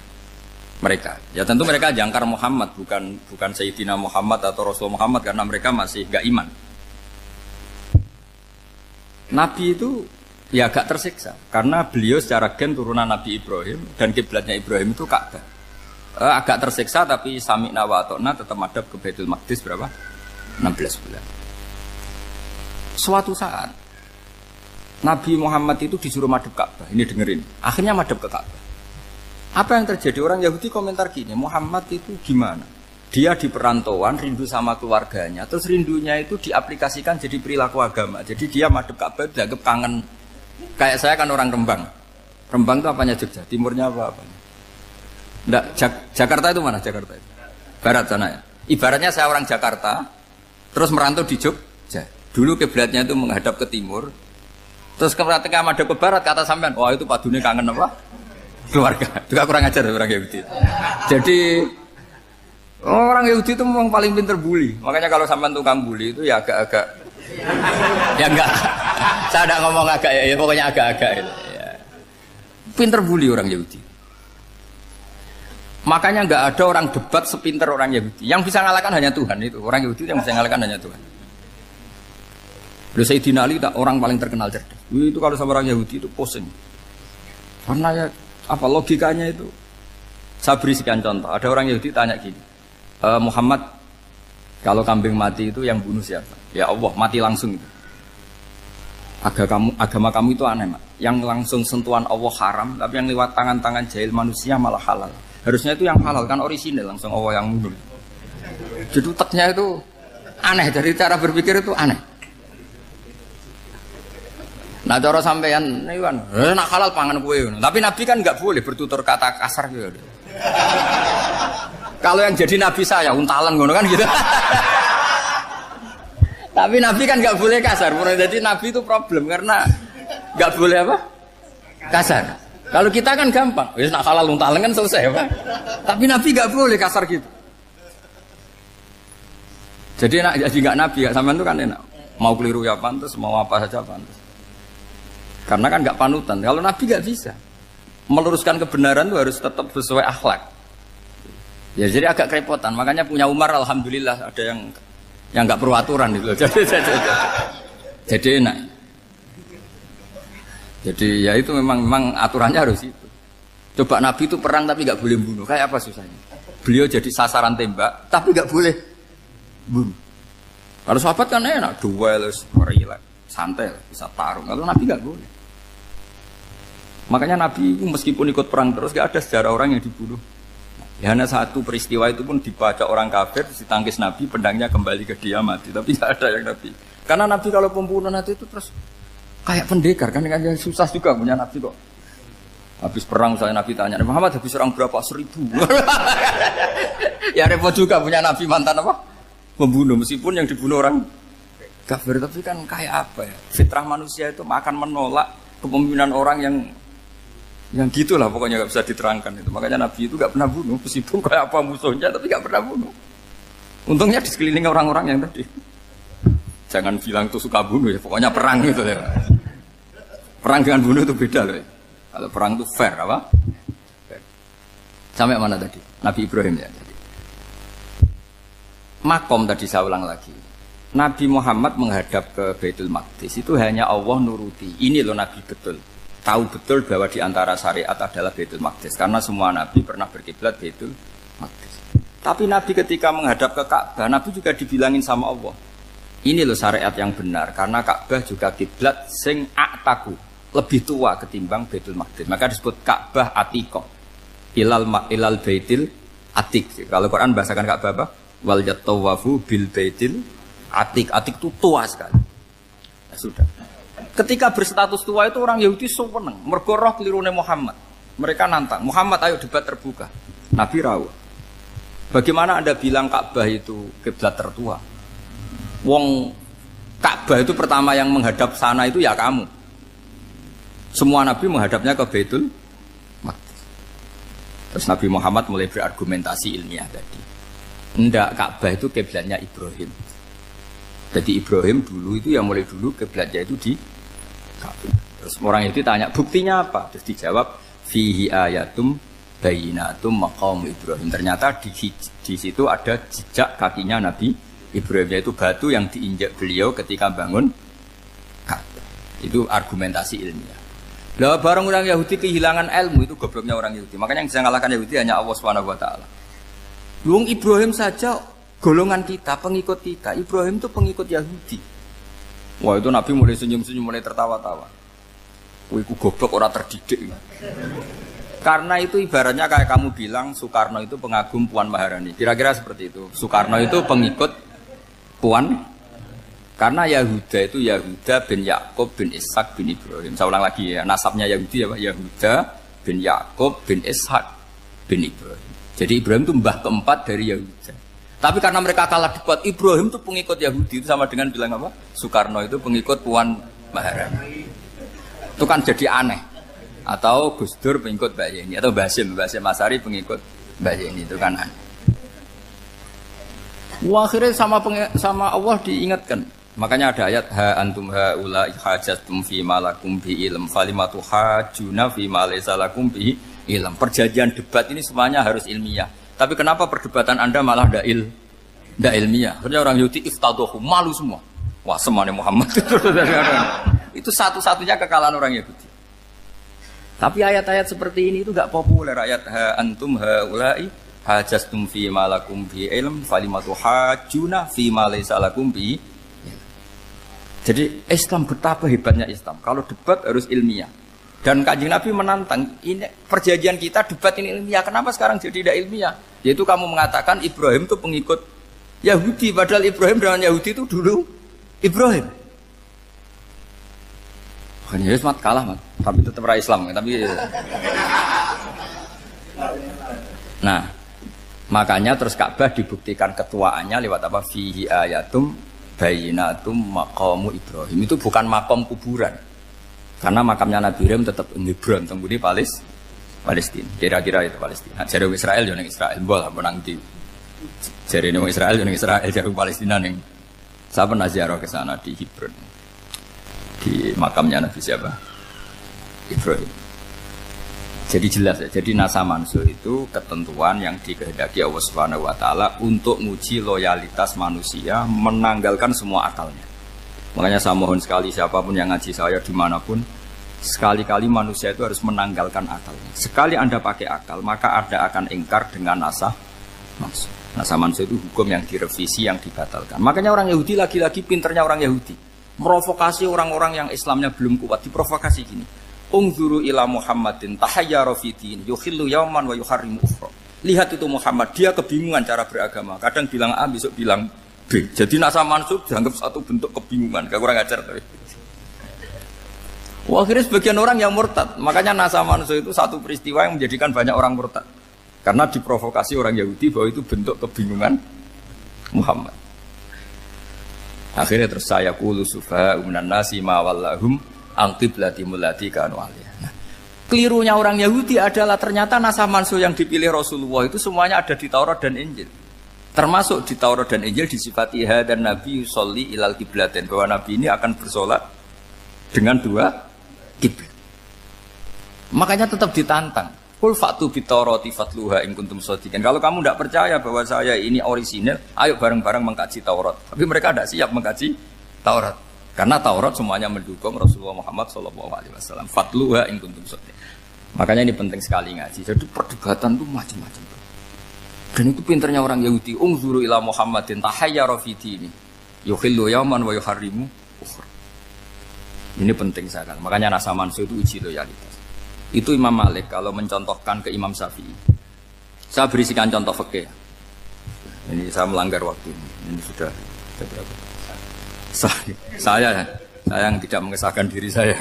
A: mereka. Ya tentu mereka jangkar Muhammad, bukan Sayyidina Muhammad atau Rasul Muhammad, karena mereka masih gak iman. Nabi itu ya agak tersiksa karena beliau secara gen turunan Nabi Ibrahim dan kiblatnya Ibrahim itu Ka'bah. Agak tersiksa tapi sami'na wa ata'na tetap madhab ke Baitul Maqdis berapa? 16 bulan. Suatu saat Nabi Muhammad itu disuruh madhab Ka'bah. Ini dengerin. Akhirnya madhab ke Ka'bah. Apa yang terjadi? Orang Yahudi komentar gini, Muhammad itu gimana? Dia di perantauan, rindu sama keluarganya. Terus rindunya itu diaplikasikan jadi perilaku agama. Jadi dia madhab Ka'bah dianggap kangen. Kayak saya kan orang Rembang. Rembang itu apanya Jogja? Timurnya apa-apanya? Enggak, Jakarta itu mana Jakarta itu? Barat sana ya. Ibaratnya saya orang Jakarta, terus merantau di Jogja. Dulu kiblatnya itu menghadap ke timur. Terus ketika madhab ke barat, kata sampean, wah itu padune kangen apa? Keluarga. Juga kurang ajar orang Yahudi. Jadi orang Yahudi itu memang paling pinter bully. Makanya kalau sampean tukang bully itu ya agak-agak, ya enggak. Saya tidak ngomong agak ya, pokoknya agak-agak. Ya. Pinter bully orang Yahudi. Makanya enggak ada orang debat sepinter orang Yahudi. Yang bisa ngalahkan hanya Tuhan itu. Orang Yahudi yang bisa ngalahkan hanya Tuhan. Sayyidina Ali orang paling terkenal cerdas. Itu kalau sama orang Yahudi itu pusing. Karena ya apa logikanya itu? Saya beri sekian contoh. Ada orang Yahudi tanya gini, Muhammad, kalau kambing mati itu yang bunuh siapa? Ya Allah, mati langsung itu. Agama kamu itu aneh, Mak. Yang langsung sentuhan Allah haram, tapi yang lewat tangan-tangan jahil manusia malah halal. Harusnya itu yang halal kan orisinil, langsung Allah yang bunuh. Jadi utaknya itu aneh, dari cara berpikir itu aneh. Nah cara sampean ini kan, nak halal pangan kue. Tapi Nabi kan nggak boleh bertutur kata kasar gitu. Kalau yang jadi Nabi saya untalan ngono kan gitu. Tapi Nabi kan nggak boleh kasar. Jadi Nabi itu problem karena nggak boleh apa? Kasar. Kalau kita kan gampang, wis nak halal untalan kan selesai, Pak. Tapi Nabi nggak boleh kasar gitu. Jadi nak jadi nggak Nabi, nggak sampean itu kan enak. Mau keliru ya pantas, mau apa saja pantas. Karena kan nggak panutan. Kalau Nabi nggak bisa meluruskan kebenaran itu harus tetap sesuai akhlak. Ya jadi agak kerepotan. Makanya punya Umar alhamdulillah ada yang nggak perlu aturan gitu. Jadi enak. Jadi ya itu memang aturannya harus itu. Coba Nabi itu perang tapi nggak boleh bunuh. Kayak apa susahnya? Beliau jadi sasaran tembak tapi nggak boleh bunuh. Kalau sahabat kan enak, duel, relax, santai, bisa tarung. Kalau Nabi nggak boleh. Makanya Nabi meskipun ikut perang terus gak ada sejarah orang yang dibunuh. Ya, hanya satu peristiwa itu pun dibaca orang kafir, ditangkis Nabi, pedangnya kembali ke dia mati. Tapi gak ada yang Nabi. Karena Nabi kalau pembunuh nanti itu terus kayak pendekar kan susah juga punya Nabi kok. Habis perang saya Nabi tanya, Muhammad habis perang berapa? 1000. Ya repot juga punya Nabi mantan apa? Pembunuh meskipun yang dibunuh orang kafir, tapi kan kayak apa ya? Fitrah manusia itu akan menolak kepemimpinan orang yang gitulah pokoknya nggak bisa diterangkan itu. Makanya Nabi itu nggak pernah bunuh meskipun kayak apa musuhnya, tapi nggak pernah bunuh. Untungnya di sekeliling orang-orang yang tadi. Jangan bilang tuh suka bunuh ya, pokoknya perang gitu ya. Perang dengan bunuh itu beda loh. Ya. Kalau perang itu fair apa? Fair. Sampai mana tadi? Nabi Ibrahim ya. Makom tadi saya ulang lagi. Nabi Muhammad menghadap ke Baitul Maqdis itu hanya Allah nuruti. Ini loh Nabi betul. Tahu betul bahwa di antara syariat adalah Baitul Maqdis. Karena semua Nabi pernah berkiblat Baitul Maqdis. Tapi Nabi ketika menghadap ke Ka'bah, Nabi juga dibilangin sama Allah. Ini loh syariat yang benar. Karena Ka'bah juga kiblat sing a'taku. Lebih tua ketimbang Baitul Maqdis. Maka disebut Ka'bah Atiqah. Ilal Baitil Atiq. Kalau Quran bahasakan Ka'bah apa? Wal yatawafu bil Baitil Atiq. Atiq itu tua sekali. Ya sudah. Ketika berstatus tua itu orang Yahudi seneng, mergo roh kelirune Muhammad. Mereka nantang, Muhammad ayo debat terbuka. Nabi rawuh. Bagaimana Anda bilang Ka'bah itu kiblat tertua? Wong Ka'bah itu pertama yang menghadap sana itu ya kamu. Semua Nabi menghadapnya ke Baitul Maqdis. Terus Nabi Muhammad mulai berargumentasi ilmiah tadi. Enggak, Ka'bah itu kiblatnya Ibrahim. Jadi Ibrahim dulu itu yang mulai dulu kiblatnya itu di Ka'bah. Terus orang itu tanya buktinya apa? Terus dijawab fihi ayatum bayinatum maqam Ibrahim. Ternyata di situ ada jejak kakinya Nabi Ibrahim, yaitu batu yang diinjak beliau ketika bangun Ka'bah. Itu argumentasi ilmiah. Lah barang orang Yahudi kehilangan ilmu, itu gobloknya orang Yahudi. Makanya yang bisa mengalahkan Yahudi hanya Allah Subhanahu wa taala. Wong Ibrahim saja golongan kita, pengikut kita. Ibrahim itu pengikut Yahudi. Wah, itu Nabi mulai senyum-senyum, mulai tertawa-tawa. Wah, itu goblok orang terdidik. Karena itu ibaratnya kayak kamu bilang Soekarno itu pengagum Puan Maharani. Kira-kira seperti itu. Soekarno itu pengikut Puan. Karena Yahuda itu Yahuda bin Yakub bin Ishak bin Ibrahim. Saya ulang lagi ya, nasabnya Yahudi ya Pak. Yahuda bin Yakub bin Ishak bin Ibrahim. Jadi Ibrahim itu mbah keempat dari Yahuda. Tapi karena mereka kalah debat, Ibrahim itu pengikut Yahudi. Itu sama dengan bilang apa? Soekarno itu pengikut Puan Maharani. Itu kan jadi aneh. Atau Gus Dur pengikut Mbak Yeni. Atau Basim Asari pengikut Mbak Yeni. Itu kan aneh. Wah, akhirnya sama Allah diingatkan. Makanya ada ayat ha antum haula hajjatum fi malakum bi ilm falimatu hajuna fi ma laysa lakum bi ilm. Perjanjian debat ini semuanya harus ilmiah. Tapi kenapa perdebatan Anda malah ndak ilmiah? Akhirnya orang Yahudi iftadohu, malu semua. Wah, semuanya Muhammad. Itu satu-satunya kekalahan orang Yahudi. Tapi ayat-ayat seperti ini itu enggak populer. Ayat ha antum haula hajjatum fi malakum bi ilm falimatu hajuna fi ma laysa lakum bi. Jadi Islam betapa hebatnya Islam. Kalau debat harus ilmiah. Dan Kanjeng Nabi menantang, ini perjanjian kita debat ini ilmiah. Kenapa sekarang jadi tidak ilmiah? Yaitu kamu mengatakan Ibrahim itu pengikut Yahudi. Padahal Ibrahim dengan Yahudi itu dulu Ibrahim. Bukan ya, mat kalah mat. Tapi tetap ra Islam. Tapi nah, makanya terus Ka'bah dibuktikan ketuaannya lewat apa? Fihi ayatum bayinatum maqamu Ibrahim. Itu bukan makam kuburan. Karena makamnya Nabi Ibrahim tetap di Hebron, temudi Palestina. Kira-kira itu Palestina. Jare Israel yo ning Israel, mbok menang di. Jare ning Israel yo ning Israel, jare Palestina ning. Saya pernah ziarah ke sana di Hebron. Di makamnya Nabi siapa? Ibrahim. Jadi jelas ya. Jadi nasa mansuh itu ketentuan yang dikehendaki Allah Subhanahu wa taala untuk menguji loyalitas manusia, menanggalkan semua akalnya. Makanya saya mohon sekali siapapun yang ngaji saya dimanapun, sekali-kali manusia itu harus menanggalkan akalnya. Sekali Anda pakai akal, maka Anda akan ingkar dengan nasa mansuh. Nasa mansuh itu hukum yang direvisi, yang dibatalkan. Makanya orang Yahudi lagi-lagi pinternya orang Yahudi. Merovokasi orang-orang yang Islamnya belum kuat, diprovokasi gini. Ungzuru ila Muhammadin tahayyara fi din yukhillu yawman wa yuharrimu ukhra. Lihat itu Muhammad, dia kebingungan cara beragama. Kadang bilang A, besok bilang B. Jadi nasa mansub dianggap satu bentuk kebingungan. Gak kurang ajar tapi. Wah, akhirnya sebagian orang yang murtad. Makanya nasa mansub itu satu peristiwa yang menjadikan banyak orang murtad. Karena diprovokasi orang Yahudi bahwa itu bentuk kebingungan Muhammad. Akhirnya terus saya qulu sufaha minan nasi ma wallahum angqiblati mulati kanu aliyah. Nah, kelirunya orang Yahudi adalah ternyata nasa mansuh yang dipilih Rasulullah itu semuanya ada di Taurat dan Injil. Termasuk di Taurat dan Injil disifati dan Nabi yusolli ilal qiblatin, bahwa Nabi ini akan bersolat dengan dua kiblat. Makanya tetap ditantang. Qul fa'tu bitaurati fatluha in kuntum shadiqin. Kalau kamu tidak percaya bahwa saya ini orisinil, ayo bareng-bareng mengkaji Taurat. Tapi mereka tidak siap mengkaji Taurat. Karena Taurat semuanya mendukung Rasulullah Muhammad SAW. Fatluha in kuntum shadiqin. Makanya ini penting sekali ngaji. Jadi perdebatan itu macam-macam. Dan itu pinternya orang Yahudi. Ungzuru ila Muhammadin tahayyara fi dini yukhillu yawman wa yuharrimu ukhra. Ini penting sekali. Makanya nasa mansuh itu uji loyalitas. Itu Imam Malik kalau mencontohkan ke Imam Syafi'i. Saya berisikan contoh fikih. Ini saya melanggar waktu ini. Ini sudah berapa? Saya yang tidak mengesahkan diri saya.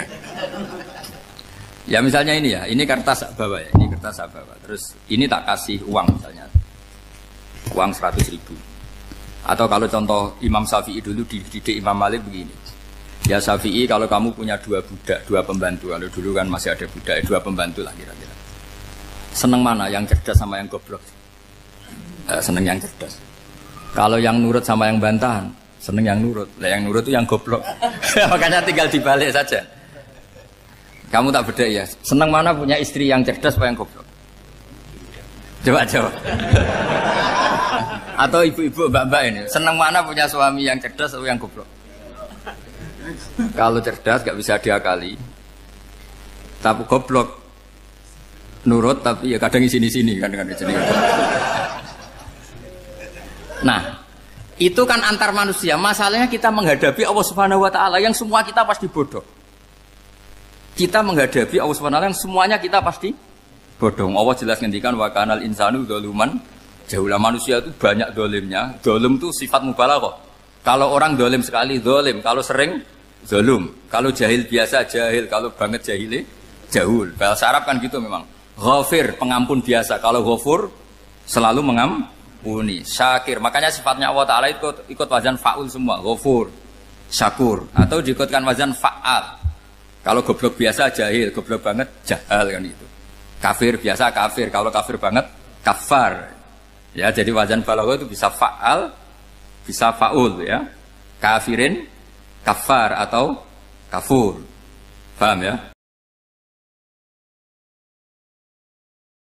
A: Ya misalnya ini ya, ini kertas saya bawa ya, ini kertas saya bawa. Terus ini tak kasih uang misalnya, uang 100.000. Atau kalau contoh Imam Syafi'i dulu dididik Imam Malik begini. Ya Syafi'i, kalau kamu punya 2 budak, 2 pembantu, kalau dulu kan masih ada budak, 2 pembantu lah kira-kira. Seneng mana, yang cerdas sama yang goblok? Seneng yang cerdas. Kalau yang nurut sama yang bantahan, seneng yang nurut. Lah yang nurut itu yang goblok. Makanya tinggal dibalik saja. Kamu tak beda ya. Seneng mana punya istri yang cerdas apa yang goblok? Coba jawab. Atau ibu-ibu mbak-mbak ini, seneng mana punya suami yang cerdas atau yang goblok? Kalau cerdas gak bisa diakali. Tapi goblok nurut tapi ya kadang di sini-sini kan di sini. Nah, itu kan antar manusia. Masalahnya kita menghadapi Allah Subhanahu wa taala yang semua kita pasti bodoh. Kita menghadapi Allah Subhanahu wa taala yang semuanya kita pasti bodoh. Allah jelas ngendikan wa kanal insanu dzaluman jauhlah, manusia itu banyak dolimnya. Dolim itu sifat mubalaghah. Kalau orang dolim sekali dolim, kalau sering zalum, kalau jahil biasa jahil, kalau banget jahili jahul. Bahasa Arab kan gitu memang. Ghafir, pengampun biasa. Kalau ghafur selalu mengampuni. Syakir, makanya sifatnya Allah Ta'ala ikut wazan fa'ul semua. Ghafur, syakur, atau diikutkan wazan fa'al. Kalau goblok biasa jahil, goblok banget jahal kan itu. Kafir biasa kafir, kalau kafir banget kafar. Ya, jadi wazan balagha itu bisa fa'al, bisa fa'ul ya. Kafirin, kafar atau kafur. Paham ya?